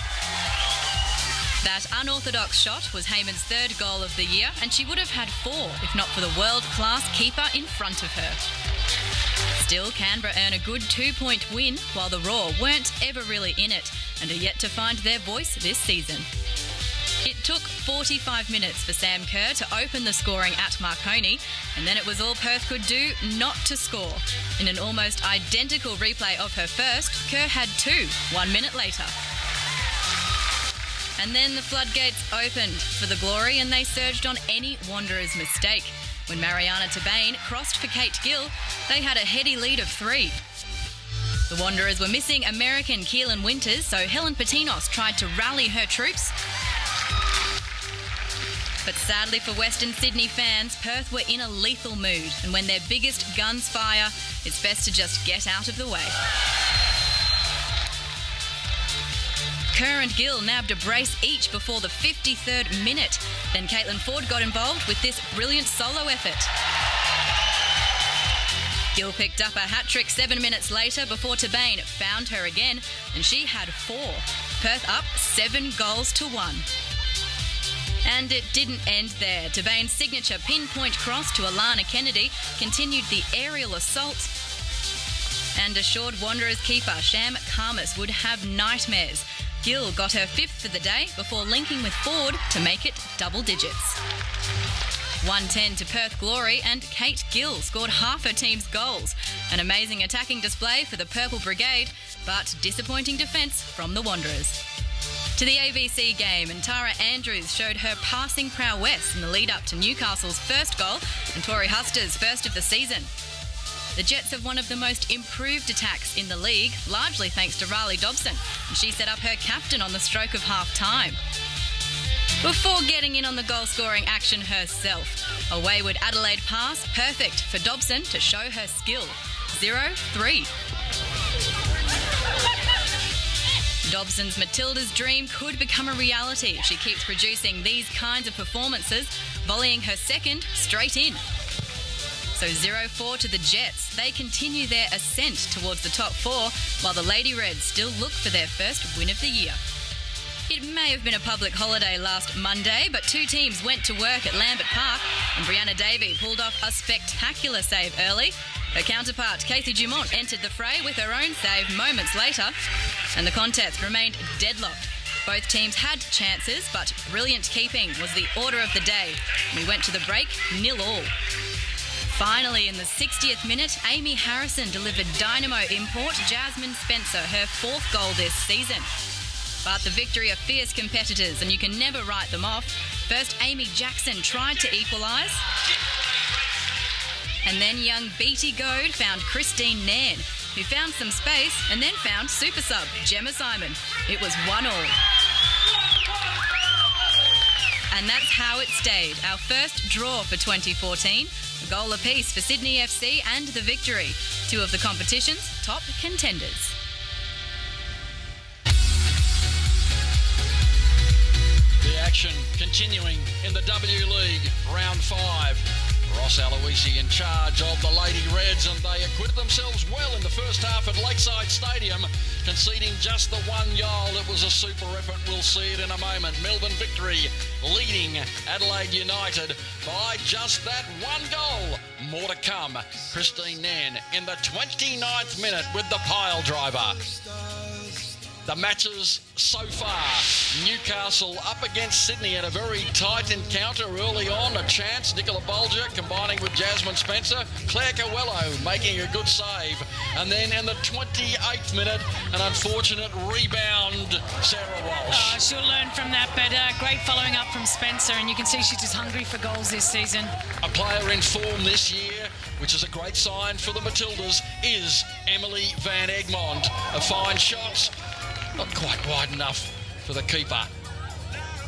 That unorthodox shot was Heyman's third goal of the year, and she would have had 4 if not for the world-class keeper in front of her. Still, Canberra earn a good 2-point win, while the Raw weren't ever really in it and are yet to find their voice this season. It took 45 minutes for Sam Kerr to open the scoring at Marconi, and then it was all Perth could do not to score. In an almost identical replay of her first, Kerr had 2 1 minute later. And then the floodgates opened for the Glory, and they surged on any Wanderers mistake. When Mariana Tabane crossed for Kate Gill, they had a heady lead of 3. The Wanderers were missing American Keelan Winters, so Helen Patinos tried to rally her troops. But sadly for Western Sydney fans, Perth were in a lethal mood, and when their biggest guns fire, it's best to just get out of the way. Kerr and Gill nabbed a brace each before the 53rd minute. Then Caitlin Ford got involved with this brilliant solo effort. Gill picked up a hat-trick 7 minutes later before Tabane found her again, and she had 4. Perth up 7-1. And it didn't end there. Tabane's signature pinpoint cross to Alana Kennedy continued the aerial assault and assured Wanderers keeper Sham Karmas would have nightmares. Gill got her 5th for the day before linking with Ford to make it double digits. 110 to Perth Glory, and Kate Gill scored half her team's goals. An amazing attacking display for the Purple Brigade, but disappointing defence from the Wanderers. to the ABC game, and Tara Andrews showed her passing prowess in the lead-up to Newcastle's first goal and Tori Huster's first of the season. The Jets have one of the most improved attacks in the league, largely thanks to Riley Dobson, and she set up her captain on the stroke of half-time. Before getting in on the goal-scoring action herself, a wayward Adelaide pass, perfect for Dobson to show her skill. 0-3. Dobson's Matilda's dream could become a reality if she keeps producing these kinds of performances, volleying her second straight in. So 0-4 to the Jets. They continue their ascent towards the top four, while the Lady Reds still look for their first win of the year. It may have been a public holiday last Monday, but two teams went to work at Lambert Park, and Brianna Davey pulled off a spectacular save early. Her counterpart, Casey Dumont, entered the fray with her own save moments later, and the contest remained deadlocked. Both teams had chances, but brilliant keeping was the order of the day. We went to the break 0-0. Finally, in the 60th minute, Amy Harrison delivered dynamo import Jasmine Spencer her fourth goal this season. But the victory are fierce competitors, and you can never write them off. First, Amy Jackson tried to equalise, and then young Beatty Goad found Christine Nairn, who found some space and then found super sub Gemma Simon. It was 1-1. And that's how it stayed. Our first draw for 2014. A goal apiece for Sydney FC and the victory. Two of the competition's top contenders. The action continuing in the W League, round 5. Ross Aloisi in charge of the Lady Reds, and they acquitted themselves well in the first half at Lakeside Stadium, conceding just the one goal. It was a super effort. We'll see it in a moment. Melbourne Victory leading Adelaide United by just that one goal. More to come. Christine Nairn in the 29th minute with the pile driver. The matches so far. Newcastle up against Sydney in a very tight encounter early on. A chance. Nicola Bolger combining with Jasmine Spencer. Claire Coelho making a good save. And then in the 28th minute, an unfortunate rebound. Sarah Walsh. Oh, she'll learn from that, but great following up from Spencer, and you can see she's just hungry for goals this season. A player in form this year, which is a great sign for the Matildas, is Emily Van Egmond. A fine shot. Not quite wide enough for the keeper.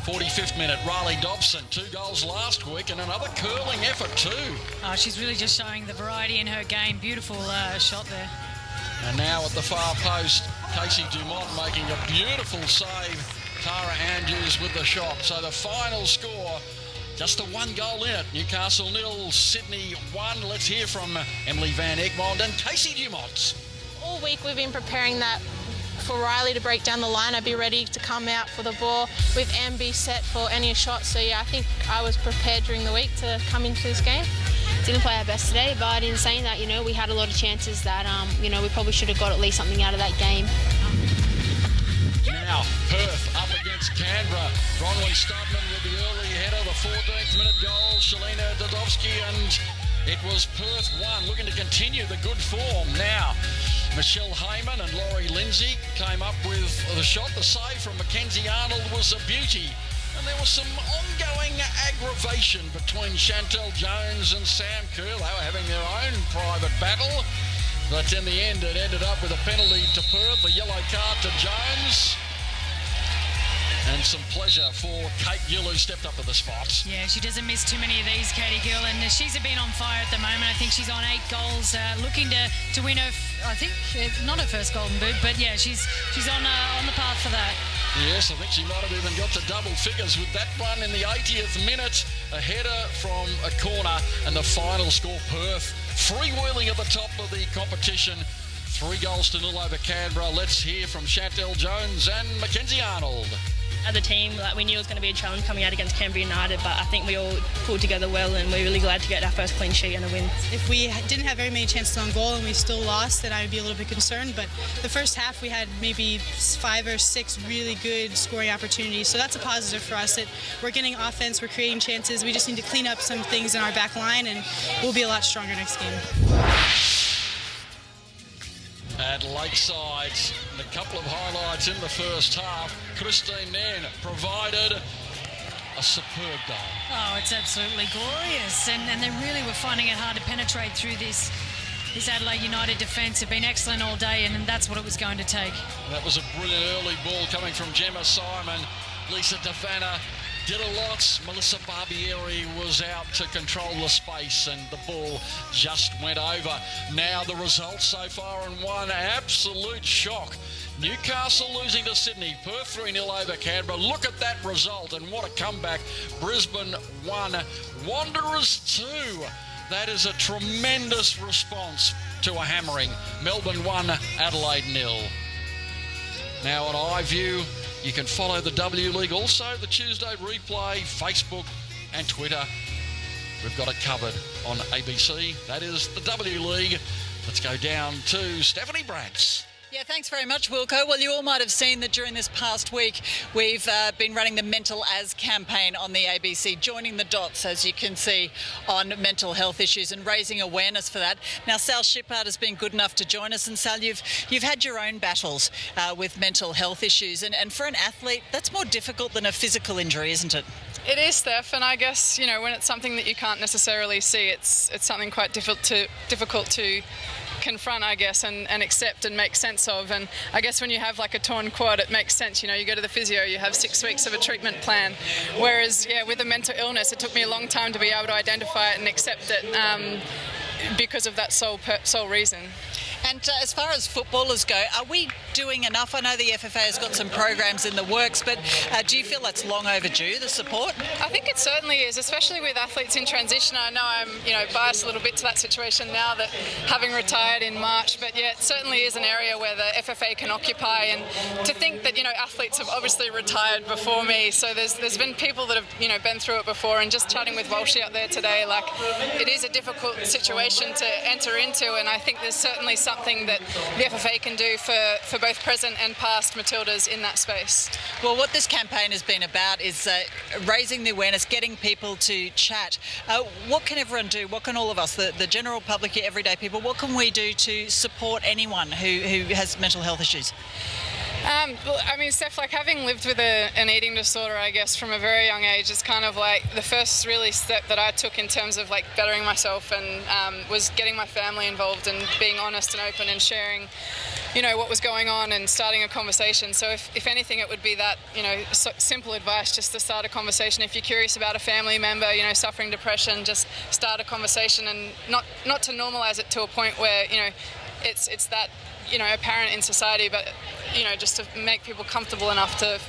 45th minute, Riley Dobson, 2 goals last week and another curling effort too. Oh, she's really just showing the variety in her game. Beautiful shot there. And now at the far post, Casey Dumont making a beautiful save. Tara Andrews with the shot. So the final score, just the one goal in it. Newcastle 0, Sydney 1. Let's hear from Emily Van Egmond and Casey Dumont. All week we've been preparing that for Riley to break down the line. I'd be ready to come out for the ball with Ambi set for any shot. So yeah, I think I was prepared during the week to come into this game. Didn't play our best today, but in saying that, we had a lot of chances that, we probably should have got at least something out of that game. Now, Perth up against Canberra. Bronwyn Studman with the early header, the 14th minute goal. Shalina Dodowski, and it was Perth 1, looking to continue the good form. Now, Michelle Heyman and Laurie Lindsay came up with the shot. The save from Mackenzie Arnold was a beauty. And there was some ongoing aggravation between Chantel Jones and Sam Kerr. They were having their own private battle. But in the end, it ended up with a penalty to Perth, a yellow card to Jones. And some pleasure for Kate Gill, who stepped up to the spot. Yeah, she doesn't miss too many of these, Katie Gill, and she's been on fire at the moment. I think she's on 8 goals, looking to win her, I think, not her first Golden Boot, but yeah, she's on the path for that. Yes, I think she might have even got to double figures with that one in the 80th minute. A header from a corner, and the final score, Perth freewheeling at the top of the competition. 3 goals to 0 over Canberra. Let's hear from Chantel Jones and Mackenzie Arnold. As a team, we knew it was going to be a challenge coming out against Canberra United, but I think we all pulled together well, and we're really glad to get our first clean sheet and a win. If we didn't have very many chances on goal and we still lost, then I would be a little bit concerned. But the first half, we had maybe 5 or 6 really good scoring opportunities, so that's a positive for us. That we're getting offense, we're creating chances. We just need to clean up some things in our back line, and we'll be a lot stronger next game. At Lakeside, And a couple of highlights in the first half. Christine Nairn provided a superb goal. Oh, it's absolutely glorious. And they really were finding it hard to penetrate through this Adelaide United defence. Have been excellent all day, and that's what it was going to take. That was a brilliant early ball coming from Gemma Simon. Lisa Devanna did a lot. Melissa Barbieri was out to control the space, and the ball just went over. Now the results so far, and one absolute shock. Newcastle losing to Sydney, Perth 3-0 over Canberra. Look at that result, and what a comeback. Brisbane 1, Wanderers 2. That is a tremendous response to a hammering. Melbourne 1, Adelaide 0. Now on iView, you can follow the W League, also the Tuesday replay, Facebook and Twitter. We've got it covered on ABC. That is the W League. Let's go down to Stephanie Brantz. Yeah, thanks very much, Wilco. Well, you all might have seen that during this past week, we've been running the Mental As campaign on the ABC, joining the dots, as you can see, on mental health issues and raising awareness for that. Now, Sal Shippard has been good enough to join us, and Sal, you've had your own battles with mental health issues, and for an athlete, that's more difficult than a physical injury, isn't it? It is, Steph, and I guess, you know, when it's something that you can't necessarily see, it's something quite difficult to confront, I guess, and accept and make sense of. And I guess when you have like a torn quad, it makes sense. You know, you go to the physio, you have 6 weeks of a treatment plan. Whereas, yeah, with a mental illness, it took me a long time to be able to identify it and accept it because of that sole reason. And as far as footballers go, are we doing enough? I know the FFA has got some programs in the works, but do you feel that's long overdue, the support? I think it certainly is, especially with athletes in transition. I know I'm, biased a little bit to that situation now, that having retired in March, but yeah, it certainly is an area where the FFA can occupy. And to think that, athletes have obviously retired before me, so there's been people that have, been through it before, and just chatting with Walshy out there today, like, it is a difficult situation to enter into, and I think there's certainly something that the FFA can do for both present and past Matildas in that space. Well, what this campaign has been about is raising the awareness, getting people to chat. What can everyone do? What can all of us, the general public, everyday people, what can we do to support anyone who has mental health issues? Steph, like, having lived with an eating disorder, I guess, from a very young age, is kind of like the first really step that I took in terms of like bettering myself, and was getting my family involved and being honest and open and sharing, what was going on and starting a conversation. So if anything, it would be that, simple advice, just to start a conversation. If you're curious about a family member, suffering depression, just start a conversation, and not to normalise it to a point where, it's that, apparent in society, but, just to make people comfortable enough to,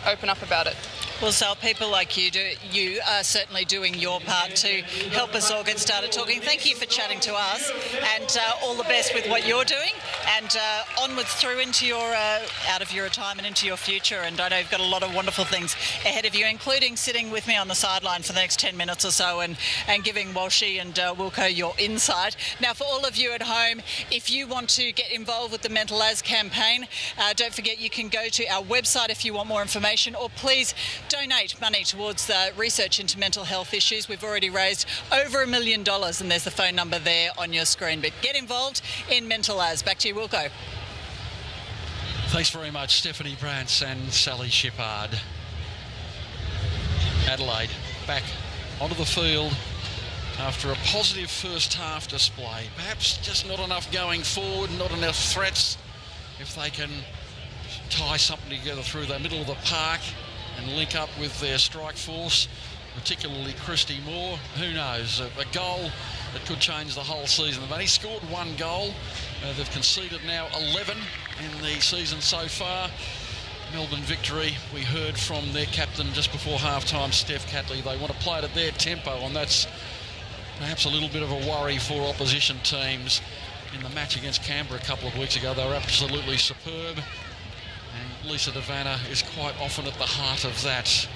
open up about it. Well, Sal, people like you are certainly doing your part to help us all get started talking. Thank you for chatting to us, and all the best with what you're doing, and onwards through into your out of your retirement into your future. And I know you've got a lot of wonderful things ahead of you, including sitting with me on the sideline for the next 10 minutes or so, and giving Walshy and Wilco your insight. Now, for all of you at home, if you want to get involved with the Mental As campaign, don't forget you can go to our website if you want more information, or please donate money towards the research into mental health issues. We've already raised over $1 million, and there's the phone number there on your screen. But get involved in Mental As. Back to you, Wilco. Thanks very much, Stephanie Brantz and Sally Shippard. Adelaide back onto the field after a positive first half display. Perhaps just not enough going forward, not enough threats. If they can tie something together through the middle of the park and link up with their strike force, particularly Christy Moore, who knows, a goal that could change the whole season. They've only scored 1 goal. They've conceded now 11 in the season so far. Melbourne victory. We heard from their captain just before half-time, Steph Catley. They want to play it at their tempo, and that's perhaps a little bit of a worry for opposition teams. In the match against Canberra a couple of weeks ago, they were absolutely superb. And Lisa Devanna is quite often at the heart of that.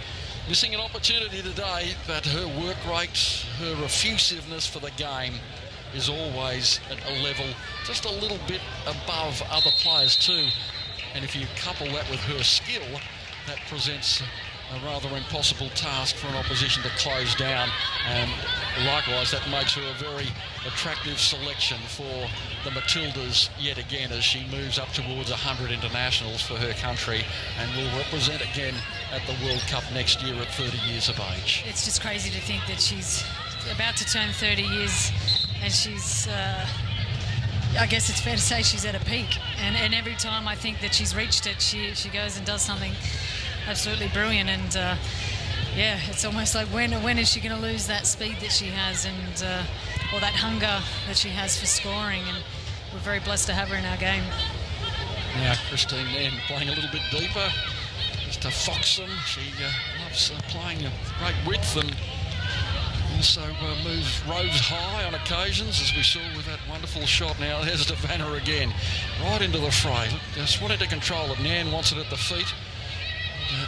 Missing an opportunity today, but her work rate, her effusiveness for the game is always at a level just a little bit above other players too. And if you couple that with her skill, that presents a rather impossible task for an opposition to close down. And likewise, that makes her a very attractive selection for the Matildas yet again as she moves up towards 100 internationals for her country and will represent again at the World Cup next year at 30 years of age. It's just crazy to think that she's about to turn 30 years and she's, I guess it's fair to say she's at a peak. And every time I think that she's reached it, she goes and does something absolutely brilliant. And yeah, it's almost like when is she going to lose that speed that she has and or that hunger that she has for scoring, and we're very blessed to have her in our game. Now Christine then playing a little bit deeper just to fox them. She loves playing a great width and also roves high on occasions, as we saw with that wonderful shot. Now there's Devana again, right into the fray. Look, just wanted to control it. Nan wants it at the feet.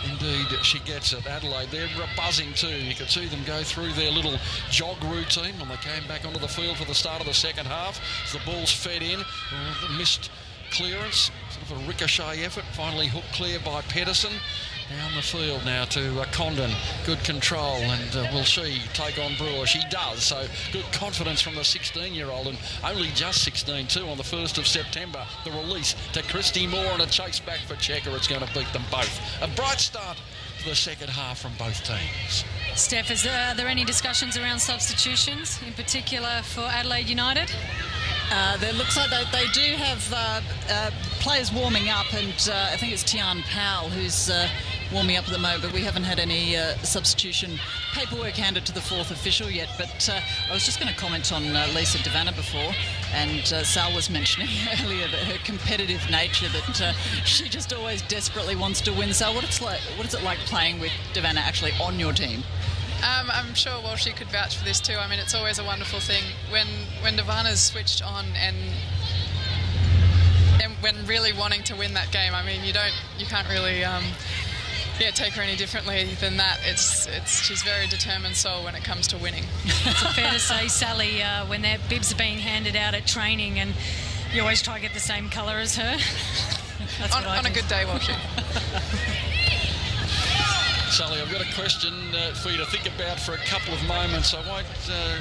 Indeed, she gets it. Adelaide, they're buzzing too. You could see them go through their little jog routine when they came back onto the field for the start of the second half. As the ball's fed in, the missed clearance, sort of a ricochet effort, finally hooked clear by Pedersen. Down the field now to Condon. Good control, and will she take on Brewer? She does, so good confidence from the 16-year-old, and only just 16 too on the 1st of September. The release to Christy Moore and a chase back for Checker. It's going to beat them both. A bright start for the second half from both teams. Steph, are there any discussions around substitutions, in particular for Adelaide United? There looks like they do have players warming up, and I think it's Tian Powell who's warming up at the moment, but we haven't had any substitution paperwork handed to the fourth official yet. But I was just going to comment on Lisa Devana before, and Sal was mentioning earlier that her competitive nature, that she just always desperately wants to win. Sal, what is it like playing with Devana actually on your team? I'm sure Walshy could vouch for this too. I mean, it's always a wonderful thing when Devana's switched on and when really wanting to win that game. I mean, you can't really take her any differently than that. She's very determined soul when it comes to winning. Is it fair to say, Sally, when their bibs are being handed out at training, and you always try to get the same colour as her? on a good day, Walshy. Sally, I've got a question for you to think about for a couple of moments. I won't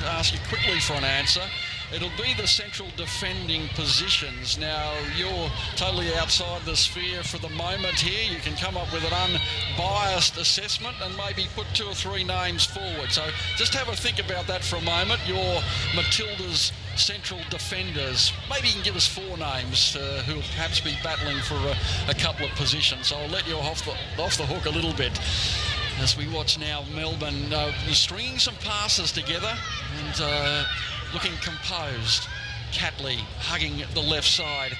ask you quickly for an answer. It'll be the central defending positions. Now, you're totally outside the sphere for the moment here. You can come up with an unbiased assessment and maybe put 2 or 3 names forward. So just have a think about that for a moment. Your Matilda's central defenders. Maybe you can give us 4 names who will perhaps be battling for a couple of positions. So I'll let you off the hook a little bit as we watch now Melbourne stringing some passes together and looking composed. Catley hugging the left side.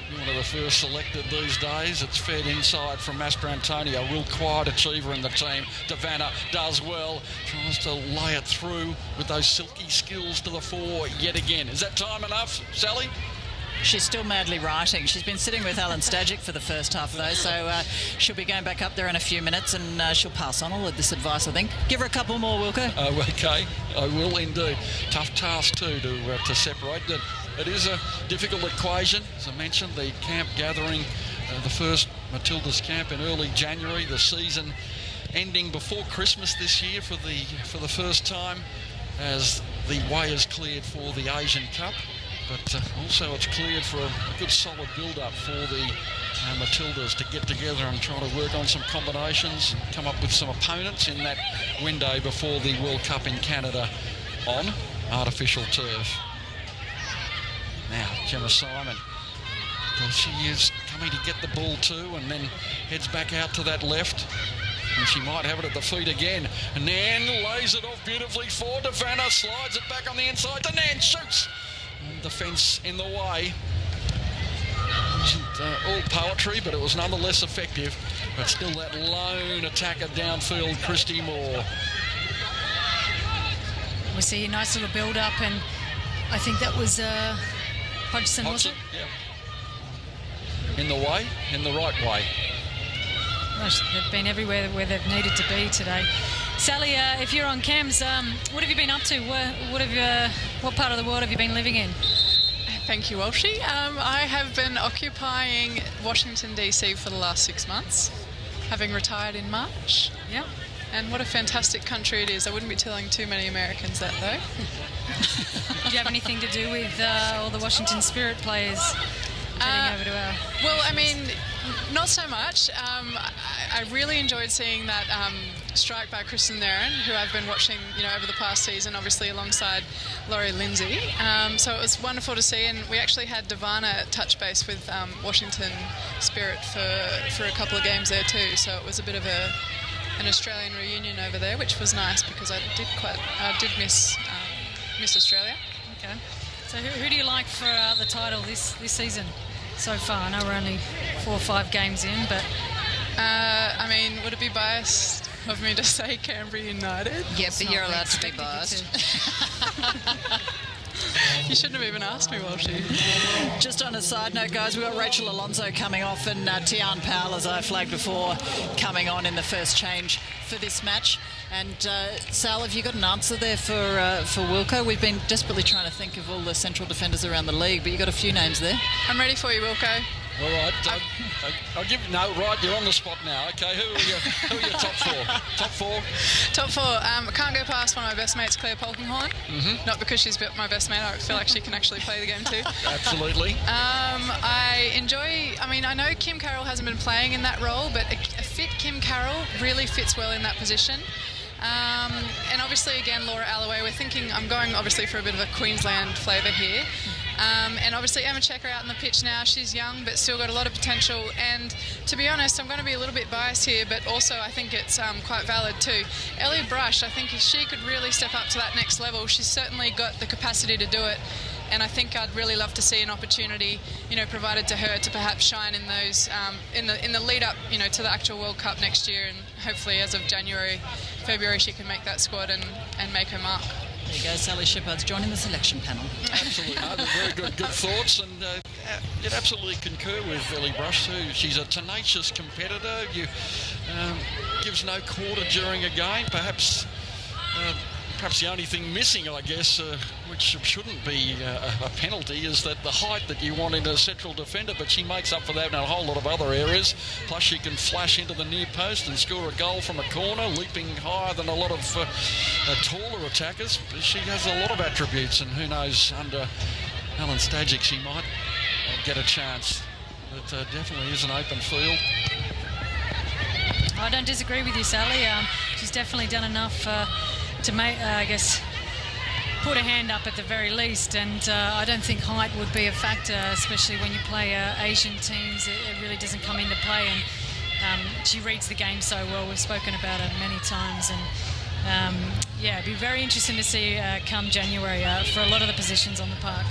Should be one of the first selected these days. It's fed inside from Mastrantonio. A real quiet achiever in the team. Devana does well. Tries to lay it through with those silky skills to the fore yet again. Is that time enough, Sally? She's still madly writing. She's been sitting with Alan Stajic for the first half, though, so she'll be going back up there in a few minutes, and she'll pass on all of this advice, I think. Give her a couple more, Wilco. Okay, I will indeed. Tough task, too, to separate. It is a difficult equation. As I mentioned, the camp gathering, the first Matilda's camp in early January, the season ending before Christmas this year for the first time, as the way is cleared for the Asian Cup. But also it's cleared for a good solid build-up for the Matildas to get together and try to work on some combinations and come up with some opponents in that window before the World Cup in Canada on artificial turf. Now, Gemma Simon, she is coming to get the ball too, and then heads back out to that left. And she might have it at the feet again. And Nan lays it off beautifully for Devana, slides it back on the inside to Nan, shoots! And defence in the way. It wasn't all poetry, but it was nonetheless effective. But still that lone attacker downfield, Christy Moore. We see a nice little build-up, and I think that was Hodgson, was it? Yeah. In the way, in the right way. Gosh, they've been everywhere where they've needed to be today. Sally, if you're on cams, what have you been up to? What part of the world have you been living in? Thank you, Walshy. I have been occupying Washington, D.C. for the last 6 months, having retired in March. Yeah. And what a fantastic country it is. I wouldn't be telling too many Americans that, though. Do you have anything to do with all the Washington Spirit players heading over to our... Well, I mean, not so much. I really enjoyed seeing that strike by Kristen Nairn, who I've been watching, over the past season, obviously alongside Laurie Lindsay. So it was wonderful to see, and we actually had Devana touch base with Washington Spirit for a couple of games there too. So it was a bit of an Australian reunion over there, which was nice because I did miss Australia. Okay. So who do you like for the title this season so far? I know we're only 4 or 5 games in, but... I mean, would it be biased of me to say Canberra United? Yeah, but you're allowed to be biased. You shouldn't have even asked me, Walshy. Just on a side note, guys, we've got Rachel Alonso coming off and Tian Powell, as I flagged before, coming on in the first change for this match. And Sal, have you got an answer there for Wilco? We've been desperately trying to think of all the central defenders around the league, but you've got a few names there. I'm ready for you, Wilco. All right, I'll give you... No, right, you're on the spot now. Okay, who are your top 4? Top 4? Top 4. I can't go past one of my best mates, Claire Polkinghorn. Not because she's my best mate. I feel like she can actually play the game too. Absolutely. I enjoy... I mean, I know Kim Carroll hasn't been playing in that role, but a fit Kim Carroll really fits well in that position. And obviously, again, Laura Alloway. I'm going obviously for a bit of a Queensland flavour here. And obviously Emma Checker out on the pitch now. She's young but still got a lot of potential, and to be honest, I'm going to be a little bit biased here, but also I think it's quite valid too. Ellie Brush, I think if she could really step up to that next level, she's certainly got the capacity to do it, and I think I'd really love to see an opportunity provided to her to perhaps shine in those in the lead up to the actual World Cup next year, and hopefully as of February she can make that squad and make her mark. There you go, Sally Shepherd's joining the selection panel. Absolutely, very good thoughts, and you'd absolutely concur with Ellie Brush too. She's a tenacious competitor. Gives no quarter during a game. Perhaps the only thing missing, I guess, which shouldn't be a penalty, is that the height that you want in a central defender, but she makes up for that in a whole lot of other areas. Plus she can flash into the near post and score a goal from a corner, leaping higher than a lot of taller attackers. She has a lot of attributes, and who knows, under Alan Stajic she might get a chance. But definitely is an open field. I don't disagree with you, Sally. She's definitely done enough to make, I guess, put a hand up at the very least, and I don't think height would be a factor, especially when you play Asian teams. It really doesn't come into play, and she reads the game so well. We've spoken about it many times, and it'd be very interesting to see come January for a lot of the positions on the park.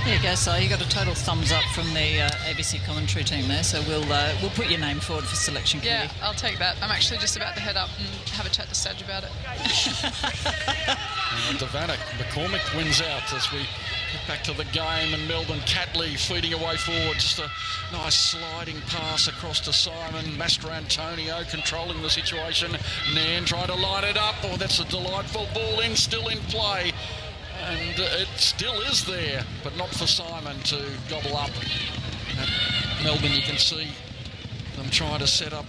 There you go, Si. You got a total thumbs up from the ABC commentary team there, so we'll put your name forward for selection committee. Yeah, I'll take that. I'm actually just about to head up and have a chat to Stadge about it. Devana McCormick wins out as we get back to the game, and Melbourne Catley feeding away forward. Just a nice sliding pass across to Simon. Mastrantonio controlling the situation. Nairn trying to line it up. Oh, that's a delightful ball in, still in play. And it still is there, but not for Simon to gobble up. At Melbourne, you can see them trying to set up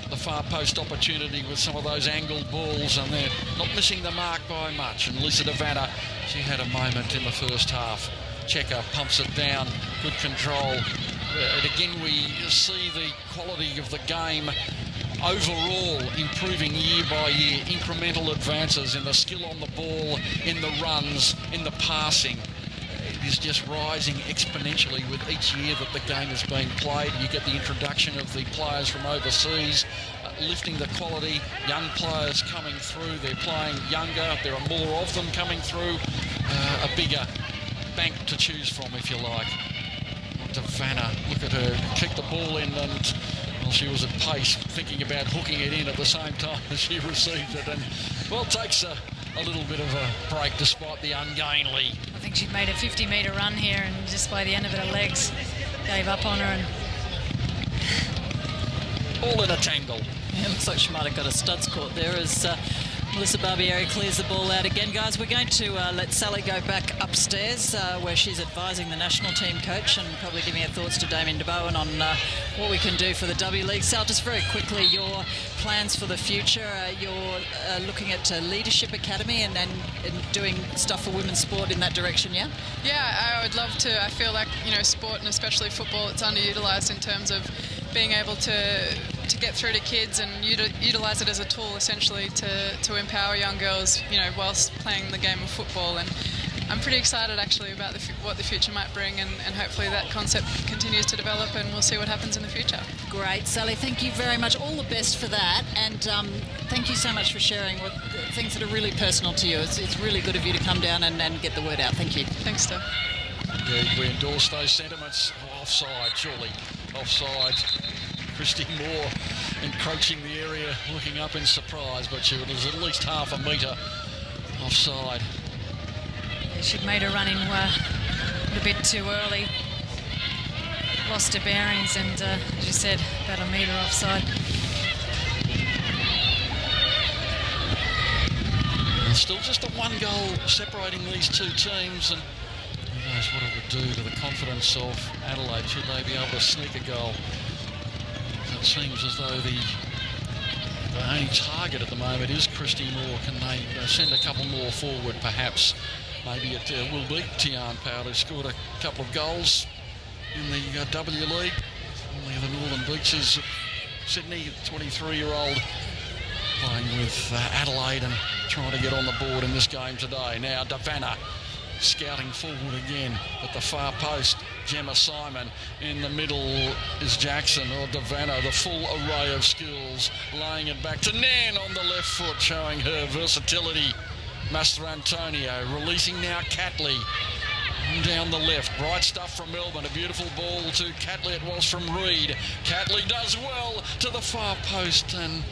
the far post opportunity with some of those angled balls, and they're not missing the mark by much. And Lisa Devana, she had a moment in the first half. Checker pumps it down, good control. And again, we see the quality of the game overall improving year by year. Incremental advances in the skill on the ball, in the runs, in the passing. It is just rising exponentially with each year that the game is being played. You get the introduction of the players from overseas, lifting the quality. Young players coming through, they're playing younger, there are more of them coming through. A bigger bank to choose from, if you like. Devana, look at her kick the ball in, and she was at pace, thinking about hooking it in at the same time as she received it, and takes a little bit of a break despite the ungainly. I think she'd made a 50-metre run here, and just by the end of it, her legs gave up on her, and all in a tangle. Yeah, it looks like she might have got a studs caught there as Melissa Barbieri clears the ball out again. Guys, we're going to let Sally go back upstairs where she's advising the national team coach and probably giving her thoughts to Damien DeBowen on what we can do for the W League. Sal, just very quickly, your plans for the future. You're looking at Leadership Academy and doing stuff for women's sport in that direction, yeah? Yeah, I would love to. I feel like, sport and especially football, it's underutilised in terms of being able to get through to kids and utilise it as a tool essentially to empower young girls, whilst playing the game of football. And I'm pretty excited actually about what the future might bring, and hopefully that concept continues to develop and we'll see what happens in the future. Great, Sally, thank you very much. All the best for that, and thank you so much for sharing things that are really personal to you. It's really good of you to come down and get the word out. Thank you. Thanks, Steph. We endorse those sentiments. Offside, surely. Offside. Christy Moore encroaching the area, looking up in surprise, but she was at least half a metre offside. Yeah, she'd made a run in a little bit too early. Lost her bearings and, as you said, about a metre offside. And still just a one goal separating these two teams, and who knows what it would do to the confidence of Adelaide should they be able to sneak a goal. It seems as though the only target at the moment is Christy Moore. Can they send a couple more forward, perhaps? Maybe it will be Tian Powell, who scored a couple of goals in the W League. Only the Northern Beaches, Sydney, 23-year-old, playing with Adelaide and trying to get on the board in this game today. Now Davanna scouting forward again at the far post. Gemma Simon in the middle is Jackson or Davanna, the full array of skills, laying it back to Nan on the left foot, showing her versatility. Master Antonio releasing now Catley down the left. Bright stuff from Melbourne. A beautiful ball to Catley. It was from Reid. Catley does well to the far post, and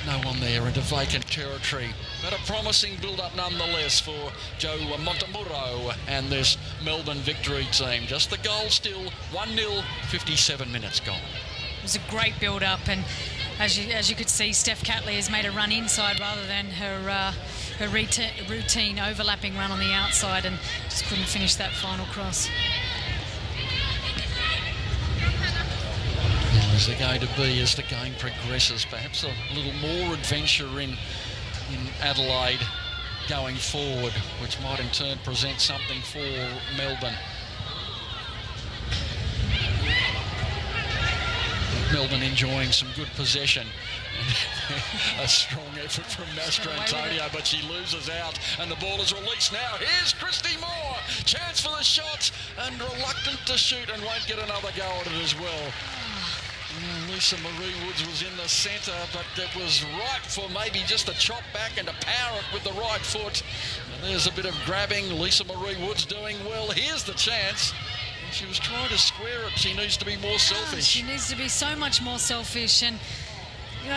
no one there into vacant territory. But a promising build-up nonetheless for Joe Montemurro and this Melbourne Victory team. Just the goal still, 1-0, 57 minutes gone. It was a great build-up, and as you could see, Steph Catley has made a run inside rather than her routine overlapping run on the outside, and just couldn't finish that final cross. Is there going to be, as the game progresses, perhaps a little more adventure in Adelaide going forward, which might in turn present something for Melbourne? Melbourne enjoying some good possession. A strong effort from Master Antonio, but she loses out and the ball is released now. Here's Christy Moore, chance for the shot, and reluctant to shoot and won't get another go at it as well. Lisa Marie Woods was in the centre, but it was ripe for maybe just a chop back and to power it with the right foot. And there's a bit of grabbing. Lisa Marie Woods doing well. Here's the chance. And she was trying to square it. She needs to be more selfish. She needs to be so much more selfish. And,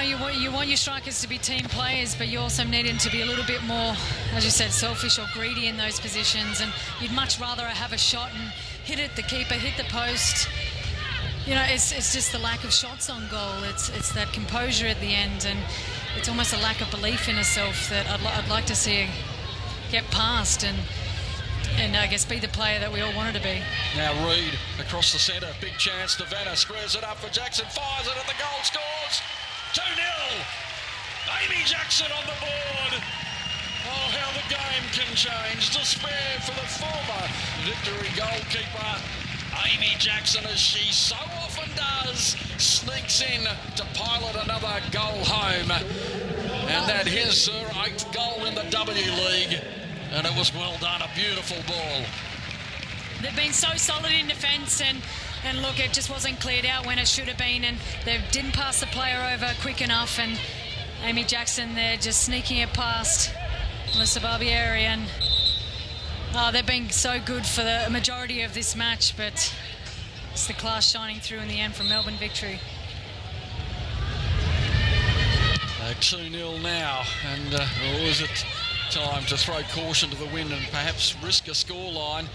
you want your strikers to be team players, but you also need them to be a little bit more, as you said, selfish or greedy in those positions. And you'd much rather have a shot and hit it, the keeper, hit the post. It's just the lack of shots on goal. It's that composure at the end, and it's almost a lack of belief in herself that I'd like to see her get past and I guess be the player that we all wanted to be. Now Reid across the centre, big chance. Davanna squares it up for Jackson, fires it at the goal, scores 2-0. Amy Jackson on the board. Oh, how the game can change. Despair for the former Victory goalkeeper. Amy Jackson, as she so often does, sneaks in to pilot another goal home. And that is her 8th goal in the W League. And it was well done, a beautiful ball. They've been so solid in defence, and look, it just wasn't cleared out when it should have been, and they didn't pass the player over quick enough, and Amy Jackson there just sneaking it past Melissa Barbieri, and they've been so good for the majority of this match, but it's the class shining through in the end for Melbourne Victory. 2-0 now, and or is it time to throw caution to the wind and perhaps risk a scoreline?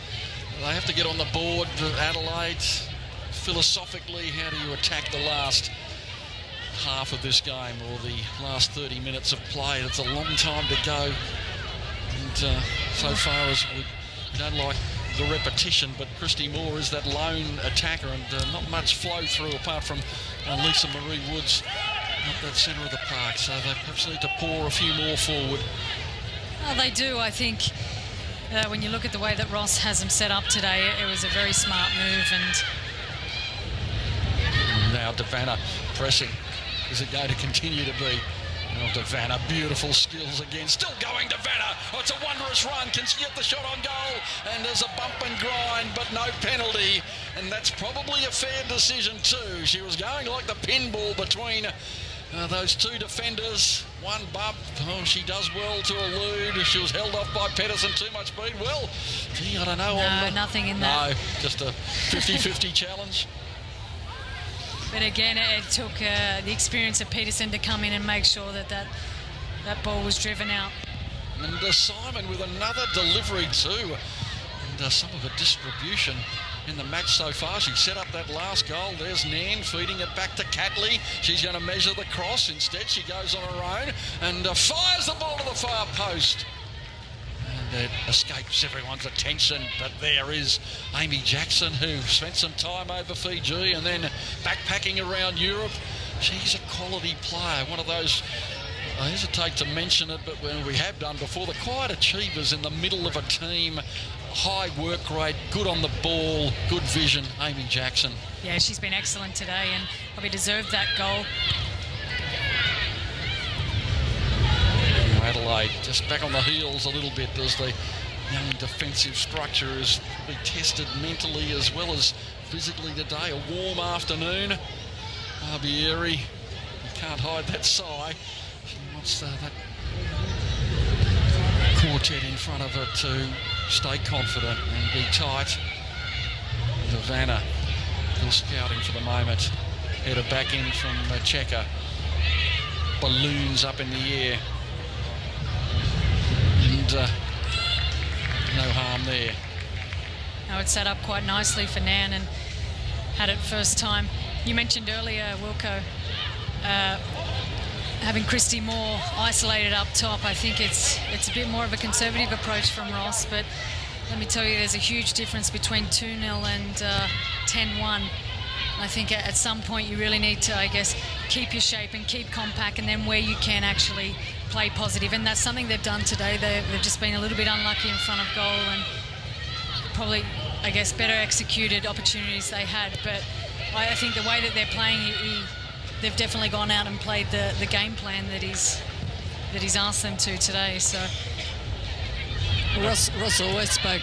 They have to get on the board, Adelaide. Philosophically, how do you attack the last half of this game or the last 30 minutes of play. It's a long time to go. And so far as we don't like the repetition, but Christy Moore is that lone attacker, and not much flow through apart from Lisa Marie Woods up that centre of the park. So they perhaps need to pour a few more forward. Oh, they do. I think when you look at the way that Ross has them set up today, it was a very smart move. And now Devanna pressing. Is it going to continue to be? Oh, Devanna, beautiful skills again. Still going, Devanna. Oh, it's a wondrous run. Can she get the shot on goal? And there's a bump and grind, but no penalty. And that's probably a fair decision too. She was going like the pinball between those two defenders. One bump. Oh, she does well to elude. She was held off by Pedersen. Too much speed. Well, gee, I don't know. No, nothing in that. No, just a 50-50 challenge. But again, it took the experience of Pedersen to come in and make sure that ball was driven out. And Simon with another delivery too. And some of a distribution in the match so far. She set up that last goal. There's Nan feeding it back to Catley. She's going to measure the cross. Instead, she goes on her own and fires the ball to the far post. And it escapes everyone's attention, but there is Amy Jackson, who spent some time over Fiji and then backpacking around Europe. She's a quality player, one of those, I hesitate to mention it, but we have done before, the quiet achievers in the middle of a team. High work rate, good on the ball, good vision, Amy Jackson. Yeah, she's been excellent today and probably deserved that goal. Adelaide just back on the heels a little bit as the young defensive structure is be tested mentally as well as physically today. A warm afternoon. Barbieri, you can't hide that sigh. She wants that quartet in front of her to stay confident and be tight. Devanna still scouting for the moment. Header back in from Checker. Balloons up in the air. And no harm there. Now it's set up quite nicely for Nan and had it first time. You mentioned earlier, Wilco, having Christy Moore isolated up top. I think it's a bit more of a conservative approach from Ross, but let me tell you, there's a huge difference between 2-0 and 10-1. I think at some point you really need to, I guess, keep your shape and keep compact, and then where you can actually play positive. And that's something they've done today. They've just been a little bit unlucky in front of goal and probably, I guess, better executed opportunities they had. But I think the way that they're playing, they've definitely gone out and played the game plan that he's asked them to today. So Ross also spoke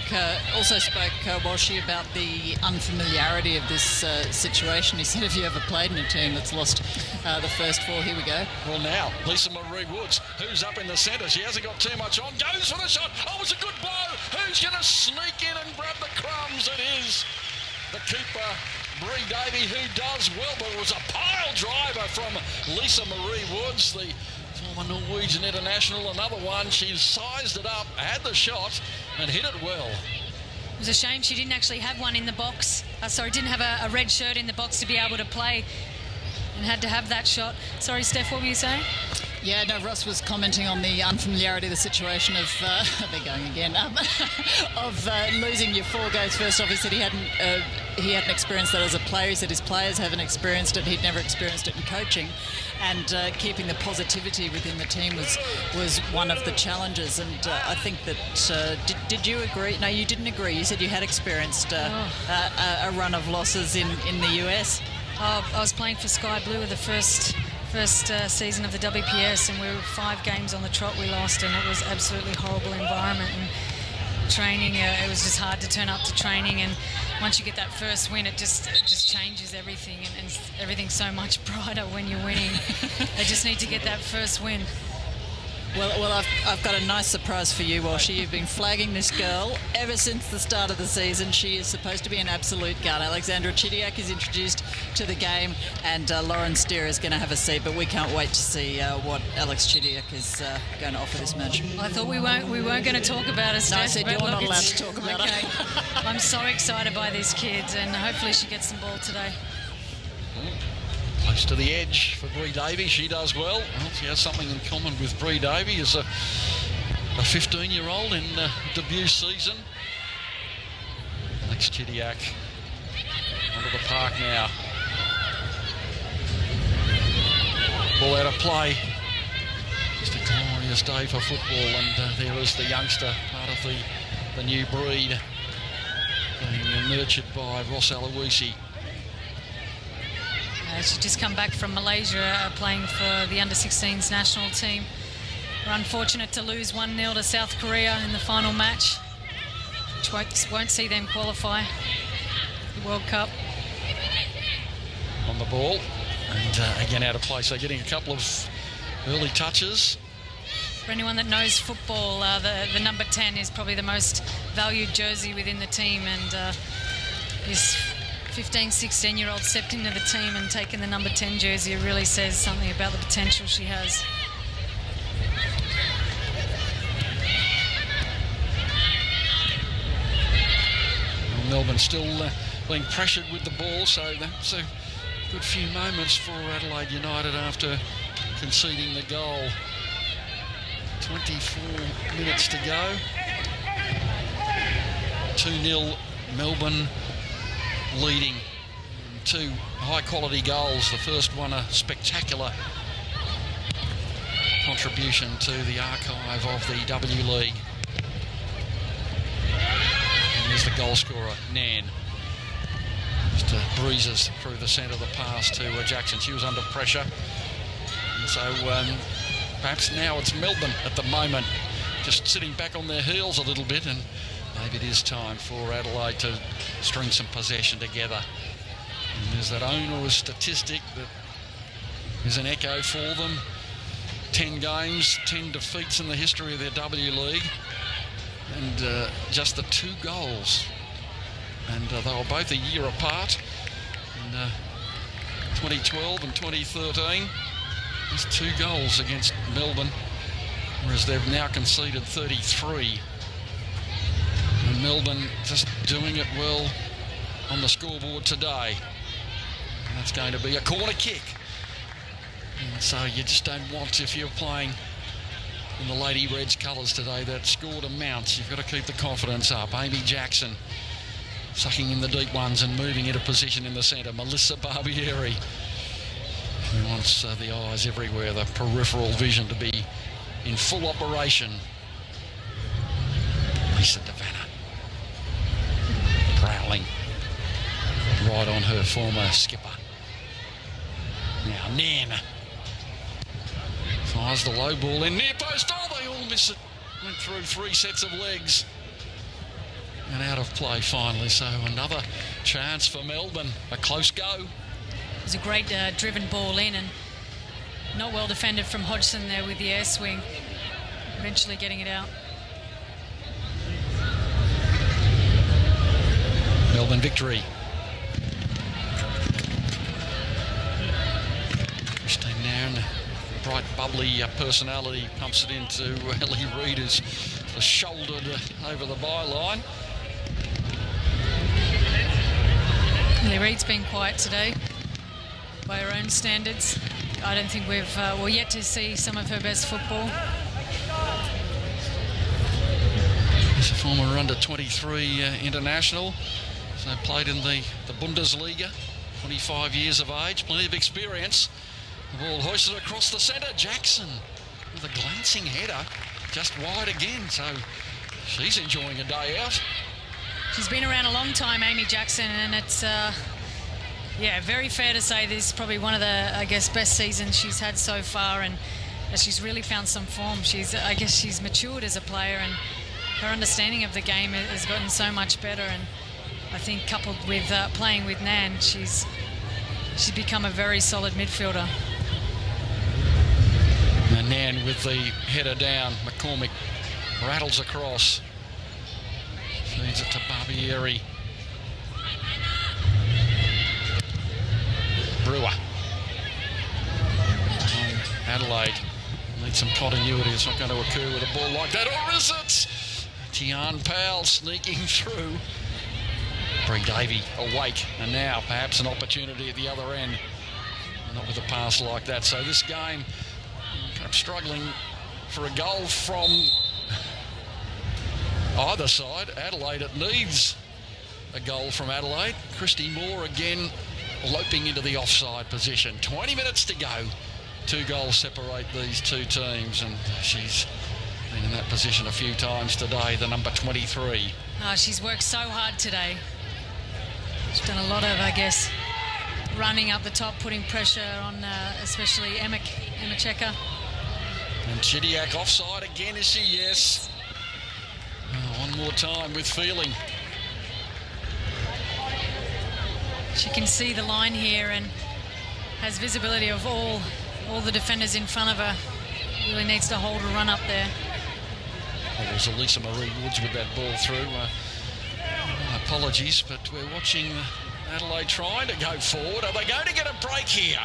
Walshy about the unfamiliarity of this situation. He said, have you ever played in a team that's lost the first four? Here we go. Well, now, Lisa Marie Woods, who's up in the centre. She hasn't got too much on. Goes for the shot. Oh, it's a good blow. Who's going to sneak in and grab the crumbs? It is the keeper, Bree Davey, who does well, but it was a pile driver from Lisa Marie Woods, the former Norwegian international. Another one, she sized it up, had the shot and hit it well. It was a shame she didn't actually have one in the box. Didn't have a red shirt in the box to be able to play and had to have that shot. Sorry, Steph, what were you saying? Yeah, no, Ross was commenting on the unfamiliarity of the situation of, they're going again, of losing your four goals first off. He said he hadn't experienced that as a player. He said his players haven't experienced it. He'd never experienced it in coaching. And keeping the positivity within the team was one of the challenges. And I think that, did you agree? No, you didn't agree. You said you had experienced a run of losses in the US. I was playing for Sky Blue with the first season of the WPS, and we were 5 games on the trot we lost, and it was absolutely horrible environment. And training, it was just hard to turn up to training, and once you get that first win, it just changes everything, and everything's so much brighter when you're winning. They just need to get that first win. Well, I've got a nice surprise for you, Walshy. You've been flagging this girl ever since the start of the season. She is supposed to be an absolute gun. Alexandra Chidiac is introduced to the game, and Lauren Steer is going to have a seat, but we can't wait to see what Alex Chidiac is going to offer this match. I thought we weren't going to talk about it, Steph. No, I said you're not allowed to talk about it. I'm so excited by these kids, and hopefully she gets some ball today. Moves to the edge for Bree Davey. She does well. She has something in common with Bree Davey as a 15-year-old in debut season. Alex Chidiac onto the park now. Ball out of play. Just a glorious day for football, and there is the youngster, part of the new breed, being nurtured by Ross Aloisi. She's just come back from Malaysia playing for the under-16s national team. We're unfortunate to lose 1-0 to South Korea in the final match, which won't see them qualify the World Cup. On the ball, and again out of play, so getting a couple of early touches. For anyone that knows football, the number 10 is probably the most valued jersey within the team, and this 15, 16-year-old stepped into the team and taken the number 10 jersey. It really says something about the potential she has. Well, Melbourne still being pressured with the ball, so that's a good few moments for Adelaide United after conceding the goal. 24 minutes to go. 2-0 Melbourne leading. Two high-quality goals. The first one a spectacular contribution to the archive of the W League. And there's the goal scorer, Nan. Just breezes through the centre of the pass to Jackson. She was under pressure. And so perhaps now it's Melbourne at the moment, just sitting back on their heels a little bit, and maybe it is time for Adelaide to string some possession together. And there's that onerous statistic that is an echo for them. 10 games, 10 defeats in the history of their W League, and just the 2 goals. And they were both a year apart in 2012 and 2013. Just 2 goals against Melbourne, whereas they've now conceded 33. And Melbourne just doing it well on the scoreboard today. And that's going to be a corner kick. And so you just don't want, if you're playing in the Lady Reds colours today, that score to mount. You've got to keep the confidence up. Amy Jackson sucking in the deep ones and moving into position in the centre. Melissa Barbieri. He wants the eyes everywhere, the peripheral vision to be in full operation. Lisa Devanna prowling right on her former skipper. Now Nan fires the low ball in near post. Oh, they all miss it. Went through 3 sets of legs and out of play finally. So another chance for Melbourne. A close go. It was a great driven ball in, and not well defended from Hodgson there with the air swing, eventually getting it out. Melbourne victory. Christine Nairn, bright, bubbly personality, pumps it into Ellie Reid, who's shouldered over the byline. Ellie Reid's been quiet today by her own standards. I don't think we're yet to see some of her best football. She's a former under-23 international. So played in the Bundesliga, 25 years of age, plenty of experience. The ball hoisted across the centre. Jackson with a glancing header, just wide again. So she's enjoying a day out. She's been around a long time, Amy Jackson, and it's very fair to say this is probably one of the, I guess, best seasons she's had so far, and she's really found some form. She's matured as a player, and her understanding of the game has gotten so much better. And I think coupled with playing with Nan, she's become a very solid midfielder. And Nan with the header down. McCormick rattles across. Feeds it to Barbieri. Brewer. Adelaide needs some continuity. It's not going to occur with a ball like that, or is it? Tian Powell sneaking through. Bree Davey awake, and now perhaps an opportunity at the other end. not with a pass like that. So this game, perhaps struggling for a goal from either side. Adelaide, it needs a goal from Adelaide. Christy Moore again loping into the offside position. 20 minutes to go. 2 goals separate these two teams, and she's been in that position a few times today, the number 23. Oh, she's worked so hard today. She's done a lot of, I guess, running up the top, putting pressure on especially Emma Checker. And Chidiac offside again, is she? Yes. Oh, one more time with feeling. She can see the line here and has visibility of all the defenders in front of her. Really needs to hold a run up there. Well, there's Elisa Marie Woods with that ball through. Apologies, but we're watching Adelaide trying to go forward. Are they going to get a break here?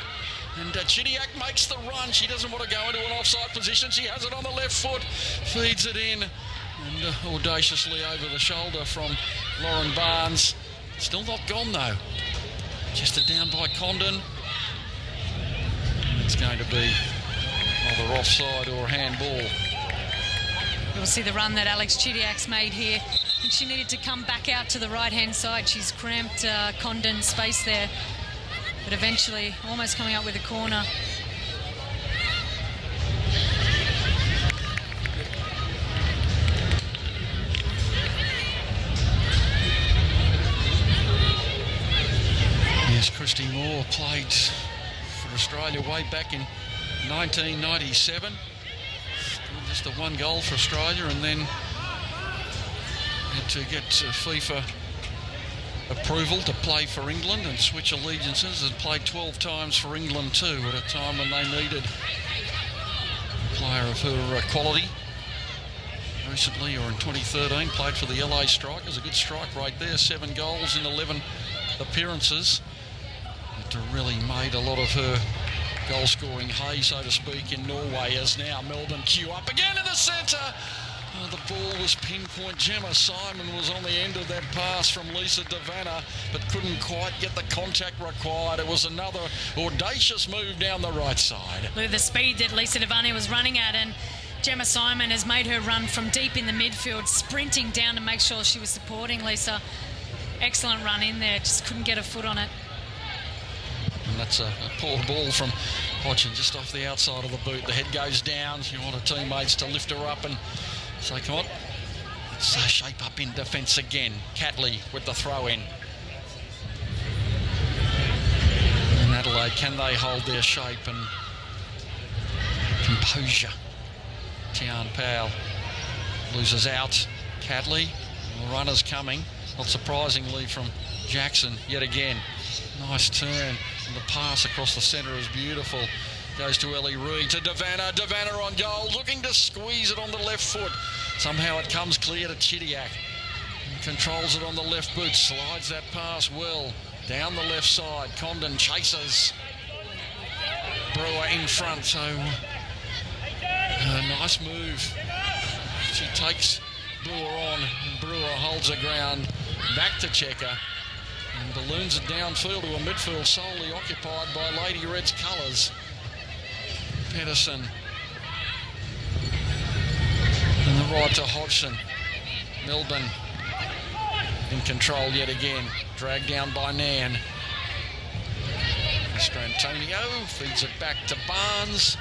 And Chidiac makes the run. She doesn't want to go into an offside position. She has it on the left foot, feeds it in, and audaciously over the shoulder from Lauren Barnes. Still not gone though. Just down by Condon. It's going to be either offside or handball. You'll see the run that Alex Chidiac's made here. I think she needed to come back out to the right-hand side. She's cramped Condon's space there, but eventually almost coming up with a corner. Yes, Christy Moore played for Australia way back in 1997. Just a 1 goal for Australia, and then had to get FIFA approval to play for England and switch allegiances, and played 12 times for England too at a time when they needed a player of her quality. Recently, or in 2013, played for the LA Strikers. A good strike rate there, 7 goals in 11 appearances. But really made a lot of her goal-scoring hay, so to speak, in Norway, as now Melbourne queue up again in the centre. Oh, the ball was pinpoint. Gemma Simon was on the end of that pass from Lisa DeVanna, but couldn't quite get the contact required. It was another audacious move down the right side. Look at the speed that Lisa DeVanna was running at, and Gemma Simon has made her run from deep in the midfield, sprinting down to make sure she was supporting Lisa. Excellent run in there, just couldn't get a foot on it. And that's a poor ball from Hodgson, just off the outside of the boot. The head goes down. You want her teammates to lift her up and say, come on, let's shape up in defence again. Catley with the throw in. And Adelaide, can they hold their shape and composure? Tian Powell loses out. Catley, the runner's coming. Not surprisingly from Jackson yet again. Nice turn. And the pass across the centre is beautiful. Goes to Ellie Reid, to DeVanna. DeVanna on goal, looking to squeeze it on the left foot. Somehow it comes clear to Chidiac. Controls it on the left boot, slides that pass well. Down the left side, Condon chases. Brewer in front, so a nice move. She takes Brewer on, and Brewer holds her ground. Back to Checker. And balloons it downfield to a midfield solely occupied by Lady Red's colours. Pedersen. And the right to Hodgson. Melbourne in control yet again. Dragged down by Nan. Strantonio feeds it back to Barnes.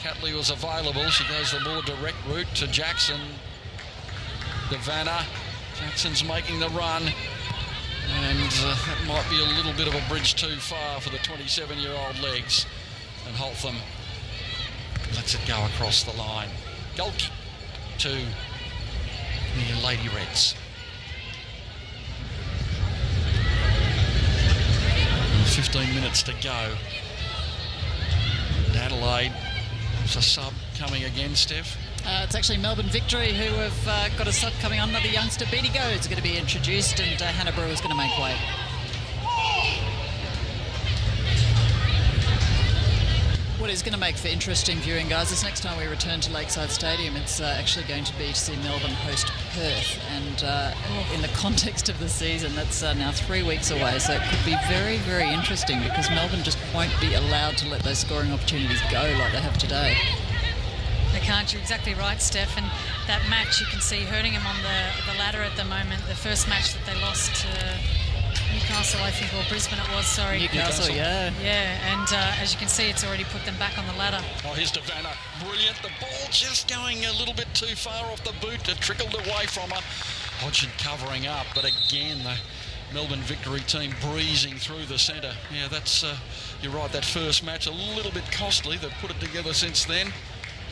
Catley was available. She goes the more direct route to Jackson. DeVanna. Jackson's making the run. And that might be a little bit of a bridge too far for the 27-year-old legs. And Holtham lets it go across the line. Goal kick to the Lady Reds. 15 minutes to go. And Adelaide, there's a sub coming again, Steph. It's actually Melbourne Victory who have got a sub coming on. Another youngster, Beatty Go, is going to be introduced, and Hannah Brewer is going to make way. what is going to make for interesting viewing, guys, is next time we return to Lakeside Stadium, it's actually going to be to see Melbourne host Perth. And in the context of the season, that's now 3 weeks away. So it could be very, very interesting because Melbourne just won't be allowed to let those scoring opportunities go like they have today. They can't. You're exactly right, Steph. And that match, you can see hurting them on the ladder at the moment. The first match that they lost to Newcastle, I think, or Brisbane it was, sorry. Newcastle, yeah. Yeah, and as you can see, it's already put them back on the ladder. Oh, here's Davana. Brilliant. The ball just going a little bit too far off the boot. It trickled away from her. Hodgson covering up, but again, the Melbourne Victory team breezing through the centre. Yeah, that's, you're right, that first match a little bit costly. They've put it together since then.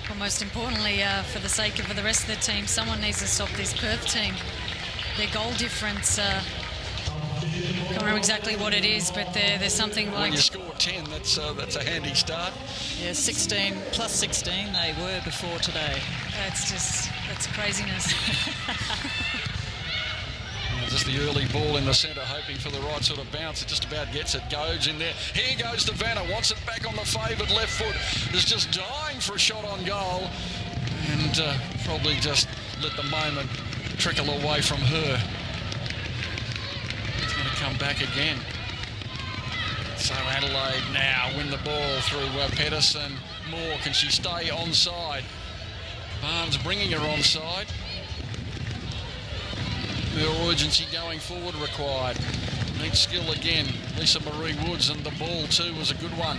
Well, most importantly, for the sake of the rest of the team, someone needs to stop this Perth team. Their goal difference, I can't remember exactly what it is, but there's something like... When you score 10, that's a handy start. Yeah, 16 plus 16 they were before today. That's craziness. Just the early ball in the centre, hoping for the right sort of bounce. It just about gets it. Goes in there. Here goes Davana. Wants it back on the favoured left foot. Is just dying for a shot on goal. And probably just let the moment trickle away from her. It's going to come back again. So Adelaide now win the ball through Pedersen. Moore, can she stay onside? Barnes bringing her onside. More urgency going forward required. Needs skill again. Lisa Marie Woods, and the ball too was a good one.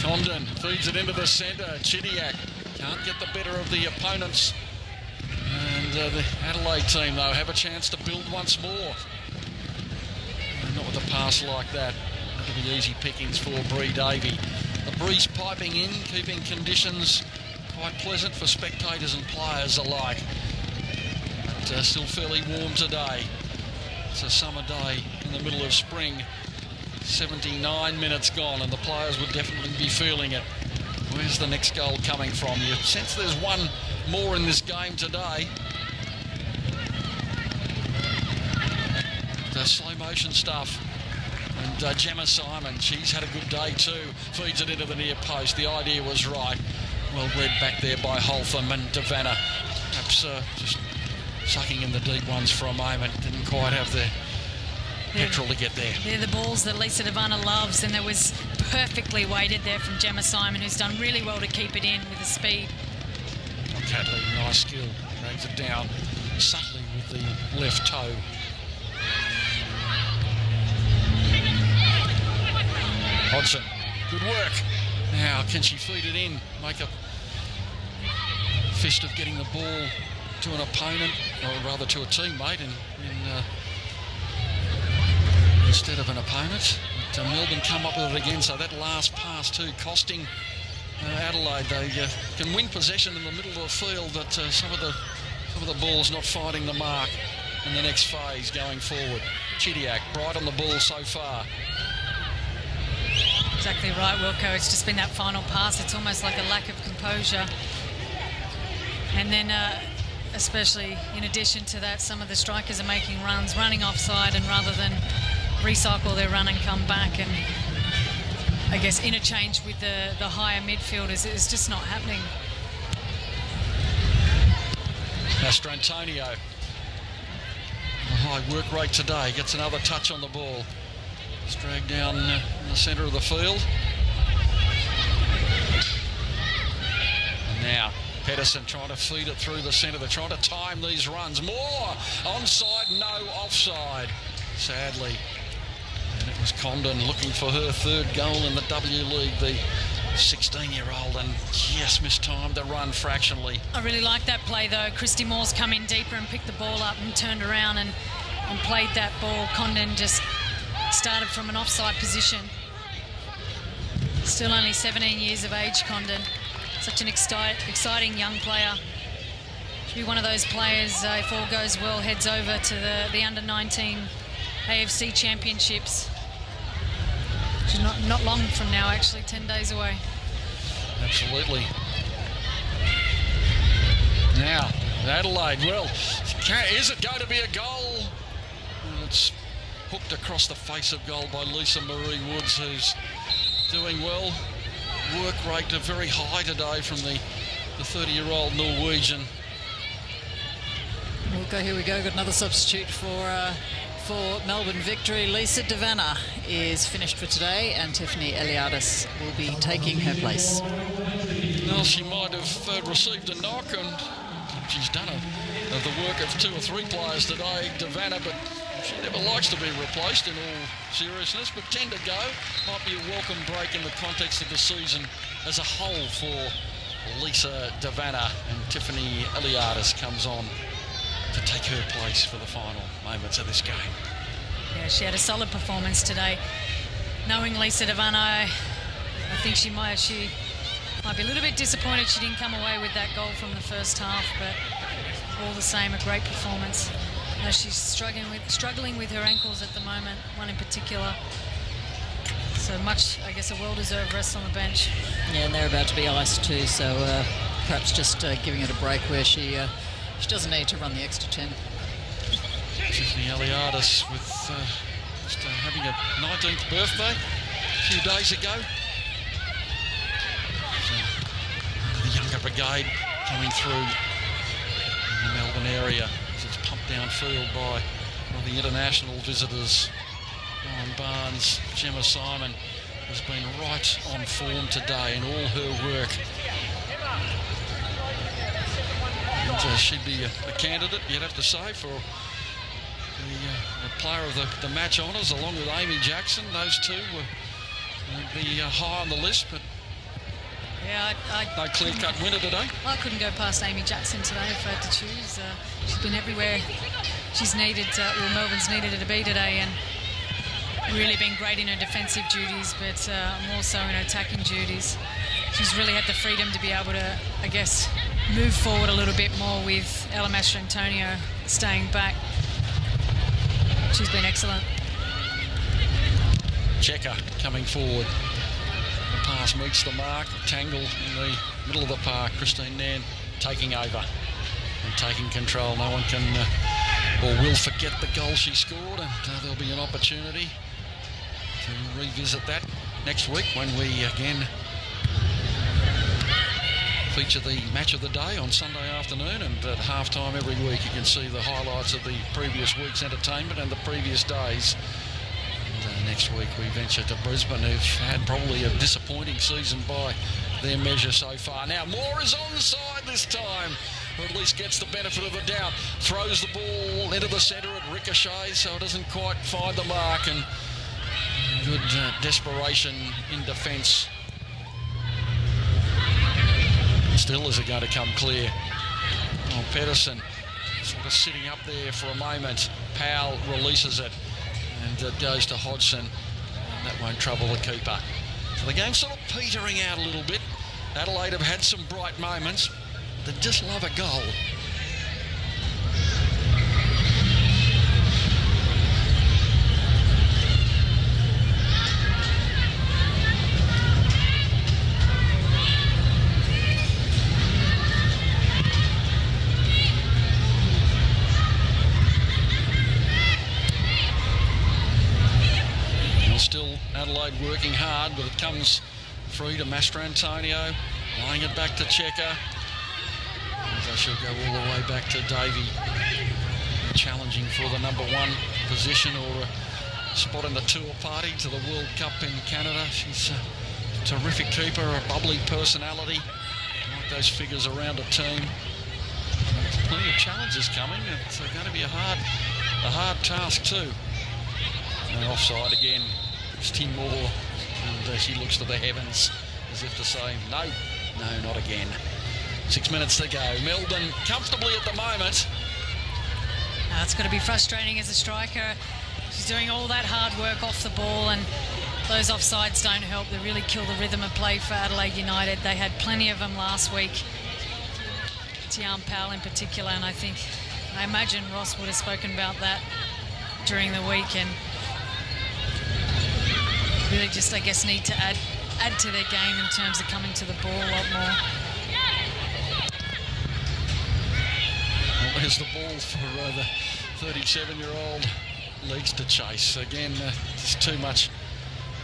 Condon feeds it into the centre. Chidiac can't get the better of the opponents. And the Adelaide team, though, have a chance to build once more. Not with a pass like that. That'll be easy pickings for Bree Davey. The breeze piping in, keeping conditions quite pleasant for spectators and players alike. But still fairly warm today. It's a summer day in the middle of spring. 79 minutes gone, and the players would definitely be feeling it. Where's the next goal coming from? You sense there's one more in this game today. The slow motion stuff. And Gemma Simon, she's had a good day too. Feeds it into the near post. The idea was right. Well read back there by Holtham and Davana. Perhaps just sucking in the deep ones for a moment. Didn't quite have the petrol to get there. They're the balls that Lisa Davana loves, and it was perfectly weighted there from Gemma Simon, who's done really well to keep it in with the speed. Oh, Catley, nice skill. Drags it down subtly with the left toe. Hodgson, good work. Now, can she feed it in? Make a fist of getting the ball to an opponent, or rather to a teammate, instead of an opponent. But Melbourne come up with it again, so that last pass too, costing Adelaide. They can win possession in the middle of the field, but some of the balls not finding the mark in the next phase going forward. Chidiac, bright on the ball so far. Exactly right, Wilco. It's just been that final pass. It's almost like a lack of composure. And then, especially in addition to that, some of the strikers are making runs, running offside, and rather than recycle their run and come back and, I guess, interchange with the higher midfielders, it's just not happening. Mastrantonio, a high work rate today, gets another touch on the ball. It's dragged down in the centre of the field. And now Pedersen trying to feed it through the centre. They're trying to time these runs. More onside, no offside, sadly. And it was Condon looking for her third goal in the W League, the 16-year-old, and just mistimed the run fractionally. I really like that play though. Christy Moore's come in deeper and picked the ball up and turned around and played that ball. Condon just started from an offside position. Still only 17 years of age, Condon. Such an exciting young player. Should be one of those players, if all goes well, heads over to the under-19 AFC Championships. Which is not long from now, actually, 10 days away. Absolutely. Now, Adelaide, well, is it going to be a goal? It's hooked across the face of goal by Lisa Marie Woods, who's doing well. Work rate very high today from the 30-year-old Norwegian. Here we go. Got another substitute for Melbourne victory. Lisa Devanna is finished for today, and Tiffany Eliadis will be taking her place. Well, she might have received a knock, and she's done the work of 2 or 3 players today, Devanna, but she never likes to be replaced in all seriousness, but 10 to go. Might be a welcome break in the context of the season as a whole for Lisa Devanna, and Tiffany Eliadis comes on to take her place for the final moments of this game. Yeah, she had a solid performance today. Knowing Lisa Devanna, I think she might be a little bit disappointed she didn't come away with that goal from the first half, but all the same, a great performance. You know, she's struggling with her ankles at the moment, one in particular. So much, I guess, a well-deserved rest on the bench. Yeah, and they're about to be iced too, so perhaps just giving it a break where she doesn't need to run the extra 10. Tiffany Eliadis with just having a 19th birthday a few days ago. So, the younger brigade coming through in the Melbourne area as it's pumped downfield by the international visitors. Lauren Barnes, Gemma Simon has been right on form today in all her work. And she'd be a candidate, you'd have to say, for the player of the match honours, along with Amy Jackson. Those two would be high on the list, but yeah, no clear-cut winner today. I couldn't go past Amy Jackson today if I had to choose. She's been everywhere she's needed, Melbourne's needed her to be today, and really been great in her defensive duties, but more so in her attacking duties. She's really had the freedom to be able to, I guess, move forward a little bit more with Ella Mastrantonio staying back. She's been excellent. Checker coming forward. The pass meets the mark. Tangle in the middle of the park. Christine Nairn taking over and taking control. No one can or will forget the goal she scored, and there'll be an opportunity to revisit that next week when we again feature the match of the day on Sunday afternoon, and at halftime every week you can see the highlights of the previous week's entertainment and the previous days. And next week we venture to Brisbane, who've had probably a disappointing season by their measure so far. Now Moore is onside this time, or at least gets the benefit of the doubt. Throws the ball into the centre, it ricochets, so it doesn't quite find the mark, and good desperation in defence. Still, is it going to come clear? Oh, Pedersen sort of sitting up there for a moment. Powell releases it, and it goes to Hodgson. And that won't trouble the keeper. So the game's sort of petering out a little bit. Adelaide have had some bright moments. They just love a goal. Still Adelaide working hard, but it comes free to Mastrantonio, laying it back to Checker. They should go all the way back to Davey, challenging for the number 1 position or a spot in the tour party to the World Cup in Canada. She's a terrific keeper, a bubbly personality. I like those figures around a team. There's plenty of challenges coming. It's going to be a hard task too. And offside again. It's Tim Moore, and she looks to the heavens as if to say, no, not again. 6 minutes to go. Melbourne comfortably at the moment. It's got to be frustrating as a striker. She's doing all that hard work off the ball, and those offsides don't help. They really kill the rhythm of play for Adelaide United. They had plenty of them last week. Tian Powell in particular, and I imagine Ross would have spoken about that during the week, and really just, I guess, need to add to their game in terms of coming to the ball a lot more. Well, there's the ball for the 37-year-old legs to chase. Again, just too much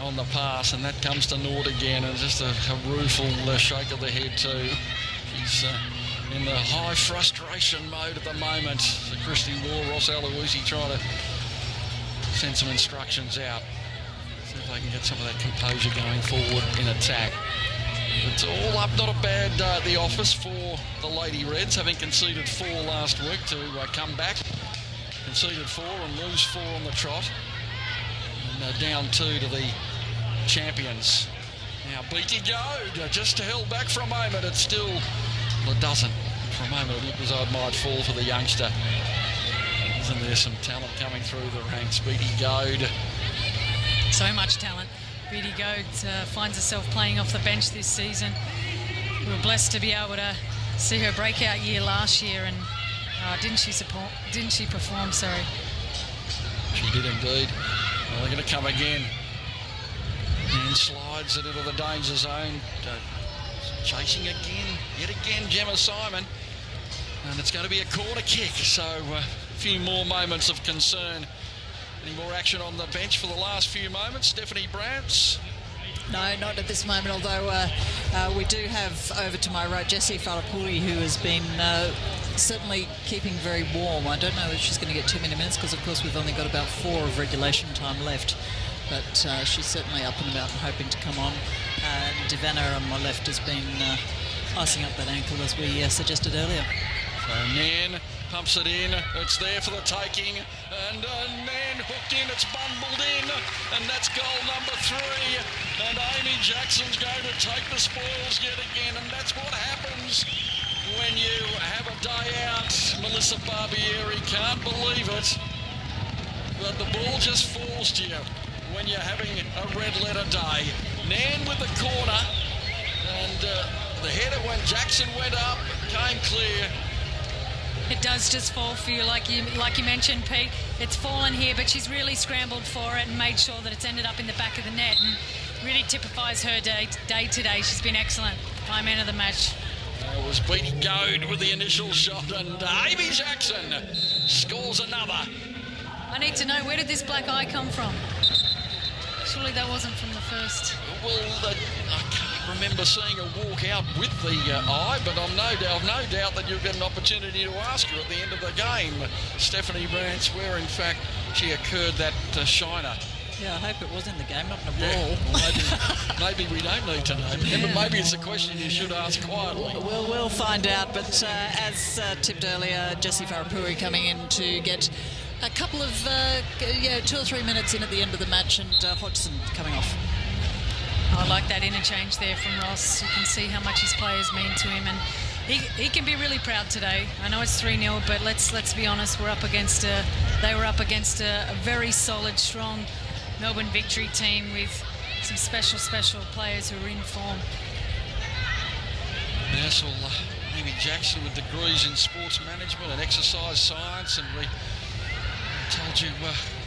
on the pass, and that comes to naught again, and just a rueful shake of the head too. She's in the high frustration mode at the moment. So Christy Waugh, Ross Aloisi trying to send some instructions out. See if they can get some of that composure going forward in attack. It's all up, not a bad day at the office for the Lady Reds, having conceded 4 last week to come back. Conceded 4 and lose 4 on the trot. And down 2 to the champions. Now Beatty Goad just held back for a moment. It still, well, it doesn't. For a moment it looked as though it might fall for the youngster. Isn't there some talent coming through the ranks? Beatty Goad. So much talent. Beatty Goad finds herself playing off the bench this season. We were blessed to be able to see her breakout year last year, and didn't she perform? Sorry. She did indeed. Well, they're going to come again. And slides it into the danger zone. Chasing again, yet again, Gemma Simon. And it's going to be a corner kick, so a few more moments of concern. Any more action on the bench for the last few moments? Stephanie Brants? No, not at this moment, although we do have over to my right Jessie Farapuli, who has been certainly keeping very warm. I don't know if she's going to get too many minutes because, of course, we've only got about 4 of regulation time left. But she's certainly up and about and hoping to come on. Divana on my left has been icing up that ankle, as we suggested earlier. So Nan pumps it in, it's there for the taking, and Nan hooked in, it's bundled in, and that's goal number 3. And Amy Jackson's going to take the spoils yet again, and that's what happens when you have a day out. Melissa Barbieri, can't believe it, but the ball just falls to you when you're having a red letter day. Nan with the corner, and the header when Jackson went up came clear. It does just fall for you, like you mentioned, Pete. It's fallen here, but she's really scrambled for it and made sure that it's ended up in the back of the net, and really typifies her day today. She's been excellent. Prime man of the match. It was Beatty Goad with the initial shot, and Amy Jackson scores another. I need to know, where did this black eye come from? Surely that wasn't from the first. Well, I can't remember seeing her walk out with the eye, but I've no doubt that you'll get an opportunity to ask her at the end of the game, Stephanie Brants, where in fact she occurred that shiner. Yeah, I hope it was in the game, not in a ball. Well, maybe we don't need to know. But maybe it's a question you should ask quietly. We'll find out. But as tipped earlier, Jessie Farapuri coming in to get a couple of 2 or 3 minutes in at the end of the match, and Hodgson coming off. I like that interchange there from Ross. You can see how much his players mean to him, and he can be really proud today. I know it's 3-0, but let's be honest. They were up against a very solid, strong Melbourne Victory team with some special players who are in form. Yes, well, Amy Jackson with degrees in sports management and exercise science, and we told you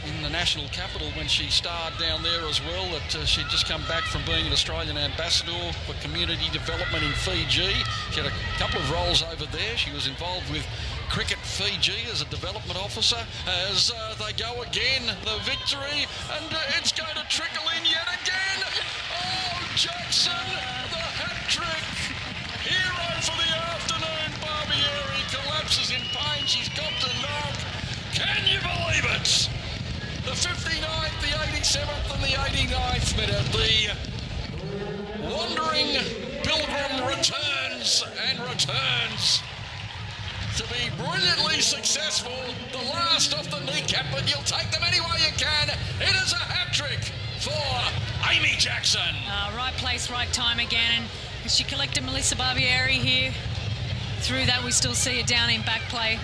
in the national capital when she starred down there as well that she'd just come back from being an Australian ambassador for community development in Fiji. She had a couple of roles over there. She was involved with Cricket Fiji as a development officer. As they go again, the victory, and it's going to trickle in yet again. Oh, Jackson, the hat-trick. Hero for the afternoon. Barbieri collapses in pain. She's got to knock. Can you believe it? The 59th, the 87th and the 89th minute. The wandering pilgrim returns to be brilliantly successful. The last off the kneecap, but you'll take them any way you can. It is a hat-trick for Amy Jackson. Right place, right time again. And she collected Melissa Barbieri here. Through that, we still see her down in back play.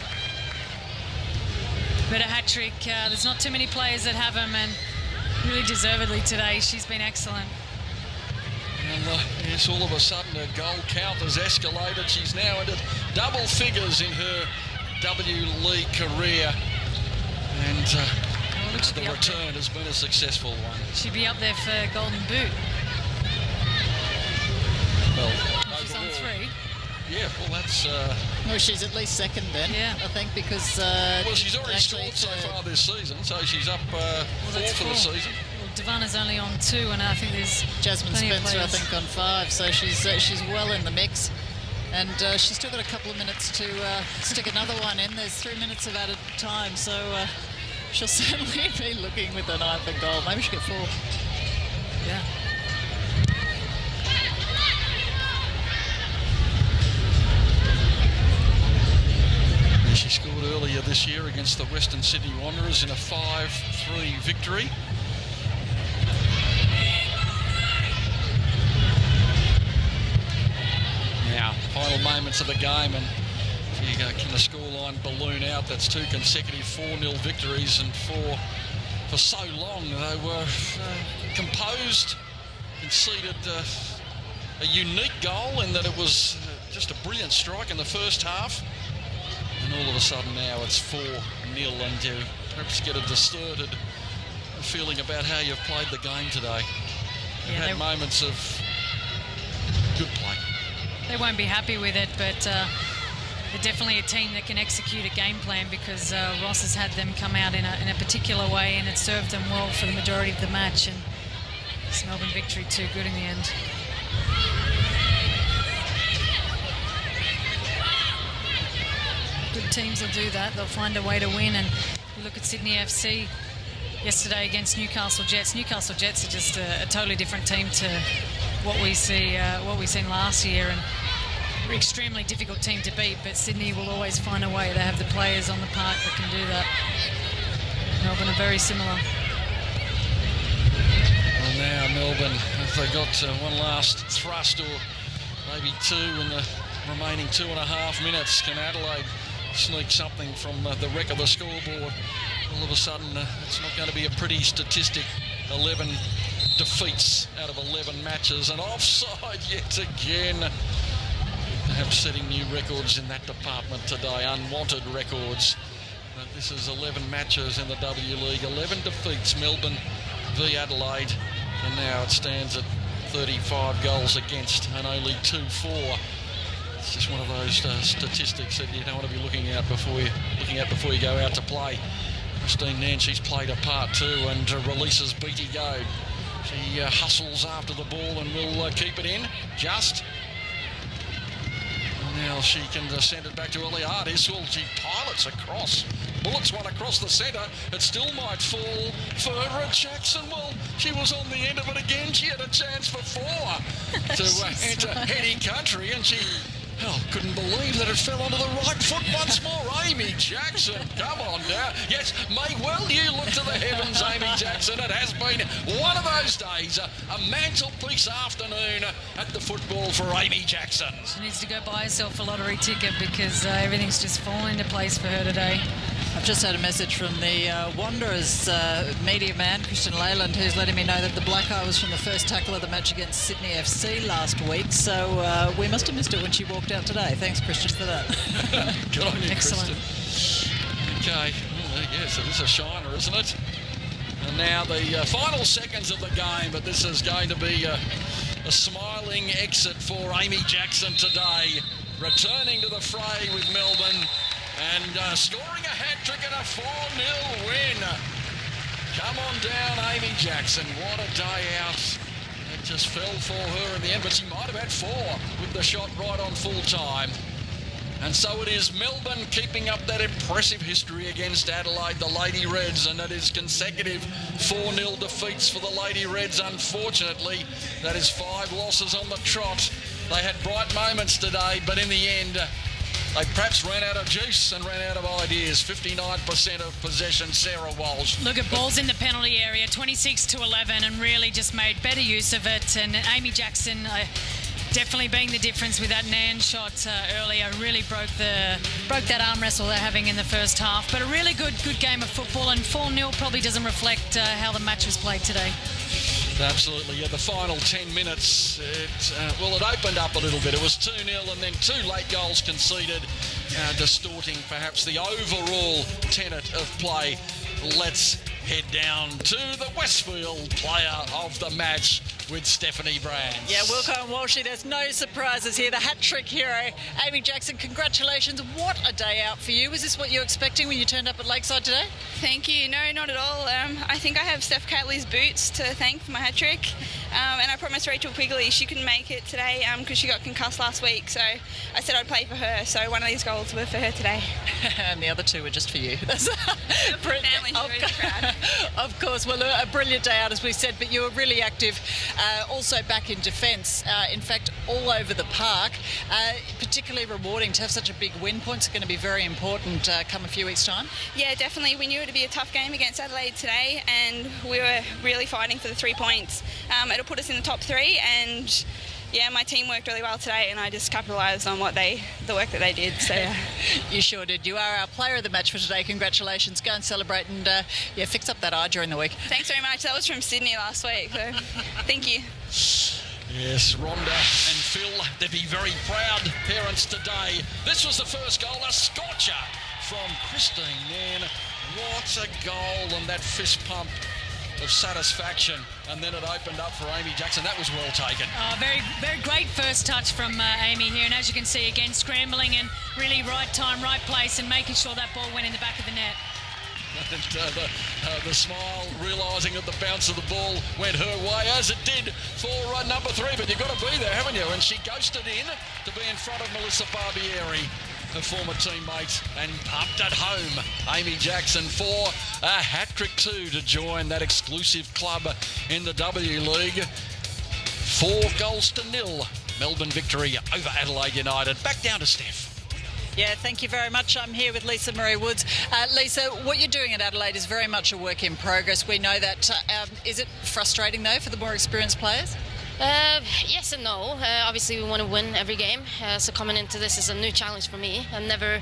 But a hat-trick, there's not too many players that have them, and really deservedly today. She's been excellent. And yes, all of a sudden her goal count has escalated. She's now into double figures in her W League career. And the return has been a successful one. She'd be up there for Golden Boot. Well, she's on 3. Yeah, well, that's... Well, she's at least second then, I think, because... well, she's already scored so far this season, so she's up 4 for the season. Well, Devana's only on 2, and I think there's Jasmine Spencer, I think, on 5, so she's well in the mix. And she's still got a couple of minutes to stick another one in. There's 3 minutes of added time, so she'll certainly be looking with an eye for goal. Maybe she'll get 4. Yeah. She scored earlier this year against the Western Sydney Wanderers in a 5-3 victory. Now, final moments of the game, and can the scoreline balloon out? That's 2 consecutive 4-0 victories, and for so long they were composed, conceded a unique goal in that it was just a brilliant strike in the first half. And all of a sudden now it's 4-0, and you perhaps get a distorted feeling about how you've played the game today. You've had moments of good play. They won't be happy with it, but they're definitely a team that can execute a game plan, because Ross has had them come out in a particular way, and it served them well for the majority of the match. And this Melbourne victory too good in the end. Good teams will do that. They'll find a way to win. And you look at Sydney FC yesterday against Newcastle Jets. Newcastle Jets are just a totally different team to what we seen last year, and an extremely difficult team to beat. But Sydney will always find a way. They have the players on the park that can do that. Melbourne are very similar. Well, now Melbourne, if they got one last thrust, or maybe 2 in the remaining 2.5 minutes, can Adelaide sneak something from the wreck of the scoreboard? All of a sudden, it's not going to be a pretty statistic. 11 defeats out of 11 matches, and offside yet again. Perhaps setting new records in that department today, unwanted records. But this is 11 matches in the W League, 11 defeats, Melbourne v Adelaide, and now it stands at 35 goals against and only 2 for. It's just one of those statistics that you don't want to be looking at before you go out to play. Christine Nancy's played a part too, and releases Beatty Go. She hustles after the ball and will keep it in. Just. And now she can send it back to Eliade. Well, she pilots across. Bullets one across the centre. It still might fall for Jackson. Well, she was on the end of it again. She had a chance for 4 to enter heady country, and she couldn't believe that it fell onto the right foot once more. Amy Jackson, come on now. Yes, may well you look to the heavens, Amy Jackson. It has been one of those days, a mantelpiece afternoon at the football for Amy Jackson. She needs to go buy herself a lottery ticket, because everything's just fallen into place for her today. I've just had a message from the Wanderers media man, Christian Leyland, who's letting me know that the black eye was from the first tackle of the match against Sydney FC last week. So we must have missed it when she walked out today. Thanks, Christian, for that. Good on you, Excellent. Christian. Okay, well, yes, it is a shiner, isn't it? And now the final seconds of the game, but this is going to be a smiling exit for Amy Jackson today, returning to the fray with Melbourne. And scoring a hat-trick and a 4-0 win. Come on down, Amy Jackson. What a day out. It just fell for her in the end, but she might have had 4 with the shot right on full time. And so it is Melbourne keeping up that impressive history against Adelaide, the Lady Reds, and it is consecutive 4-0 defeats for the Lady Reds. Unfortunately, that is 5 losses on the trot. They had bright moments today, but in the end, they perhaps ran out of juice and ran out of ideas. 59% of possession, Sarah Walsh. Look at balls in the penalty area, 26-11, and really just made better use of it. And Amy Jackson definitely being the difference with that Nan shot earlier. Really broke that arm wrestle they're having in the first half. But a really good game of football, and 4-0 probably doesn't reflect how the match was played today. Absolutely, yeah. The final 10 minutes, it opened up a little bit. It was 2-0 and then 2 late goals conceded, distorting perhaps the overall tenet of play. Let's head down to the Westfield player of the match with Stephanie Brands. Yeah, Wilco and Walshy, there's no surprises here. The hat-trick hero, Amy Jackson, congratulations. What a day out for you. Was this what you were expecting when you turned up at Lakeside today? Thank you. No, not at all. I think I have Steph Catley's boots to thank for my hat-trick. And I promised Rachel Quigley she couldn't make it today because she got concussed last week. So I said I'd play for her. So one of these goals were for her today. And the other two were just for you. That's family very proud. Of course. Well, a brilliant day out, as we said, but you were really active. Also back in defence. In fact, all over the park. Particularly rewarding to have such a big win. Points are going to be very important come a few weeks' time. Yeah, definitely. We knew it would be a tough game against Adelaide today, and we were really fighting for the 3 points. It'll put us in the top 3, and yeah, my team worked really well today, and I just capitalised on the work that they did. So yeah. You sure did. You are our player of the match for today. Congratulations. Go and celebrate and fix up that eye during the week. Thanks very much. That was from Sydney last week. So thank you. Yes, Rhonda and Phil, they'd be very proud parents today. This was the first goal, a scorcher from Christine Nairn. What a goal, and that fist pump of satisfaction, and then it opened up for Amy Jackson. That was well taken. Oh, very, very great first touch from Amy here, and as you can see, again, scrambling and really right time, right place, and making sure that ball went in the back of the net. And the smile, realising that the bounce of the ball went her way, as it did for number 3. But you've got to be there, haven't you? And she ghosted in to be in front of Melissa Barbieri, her former teammate, and pumped it home. Amy Jackson for a hat-trick too to join that exclusive club in the W League. 4-0. Melbourne victory over Adelaide United. Back down to Steph. Yeah, thank you very much. I'm here with Lisa Marie Woods. Lisa, what you're doing at Adelaide is very much a work in progress. We know that. Is it frustrating, though, for the more experienced players? Yes and no. Obviously, we want to win every game. So coming into this is a new challenge for me. I've never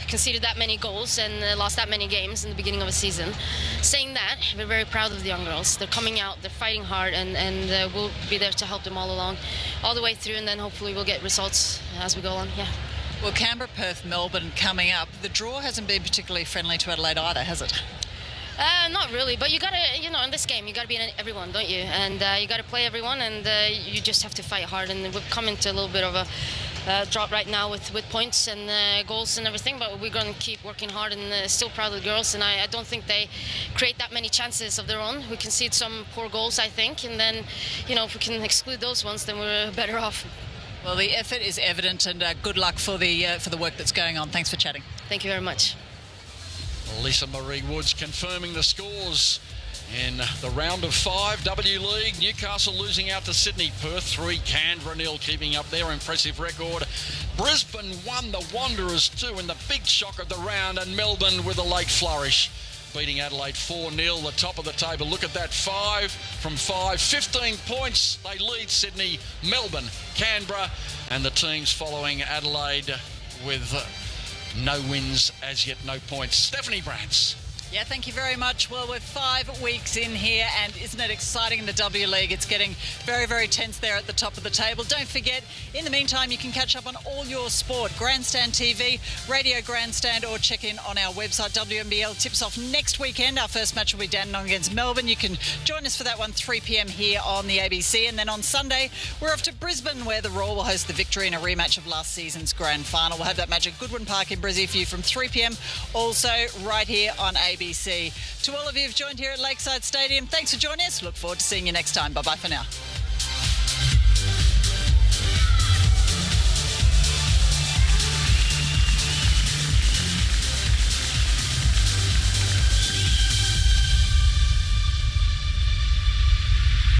conceded that many goals and lost that many games in the beginning of a season. Saying that, we're very proud of the young girls. They're coming out, they're fighting hard, and we'll be there to help them all along, all the way through, and then hopefully we'll get results as we go on. Yeah. Well, Canberra, Perth, Melbourne coming up. The draw hasn't been particularly friendly to Adelaide either, has it? Not really, but you gotta, in this game, you gotta beat everyone, don't you? And you gotta play everyone, and you just have to fight hard. And we've come into a little bit of a drop right now with points and goals and everything, but we're gonna keep working hard, and still proud of the girls. And I don't think they create that many chances of their own. We concede some poor goals, I think, and then, if we can exclude those ones, then we're better off. Well, the effort is evident, and good luck for the work that's going on. Thanks for chatting. Thank you very much. Lisa Marie Woods confirming the scores in the round of 5 W League. Newcastle losing out to Sydney. Perth 3, Canberra 0, keeping up their impressive record. Brisbane 1, the Wanderers 2 in the big shock of the round, and Melbourne with a late flourish, beating Adelaide 4-0, the top of the table. Look at that, 5 from 5, 15 points. They lead Sydney, Melbourne, Canberra, and the teams following Adelaide with no wins as yet, no points. Stephanie Brands. Yeah, thank you very much. Well, we're 5 weeks in here, and isn't it exciting in the W League? It's getting very, very tense there at the top of the table. Don't forget, in the meantime, you can catch up on all your sport. Grandstand TV, Radio Grandstand, or check in on our website. WNBL tips off next weekend. Our first match will be Dandenong against Melbourne. You can join us for that one, 3 p.m. here on the ABC. And then on Sunday, we're off to Brisbane, where the Roar will host the Victory in a rematch of last season's grand final. We'll have that match at Goodwin Park in Brizzy for you from 3 p.m. Also, right here on ABC. To all of you who've joined here at Lakeside Stadium, thanks for joining us. Look forward to seeing you next time. Bye-bye for now.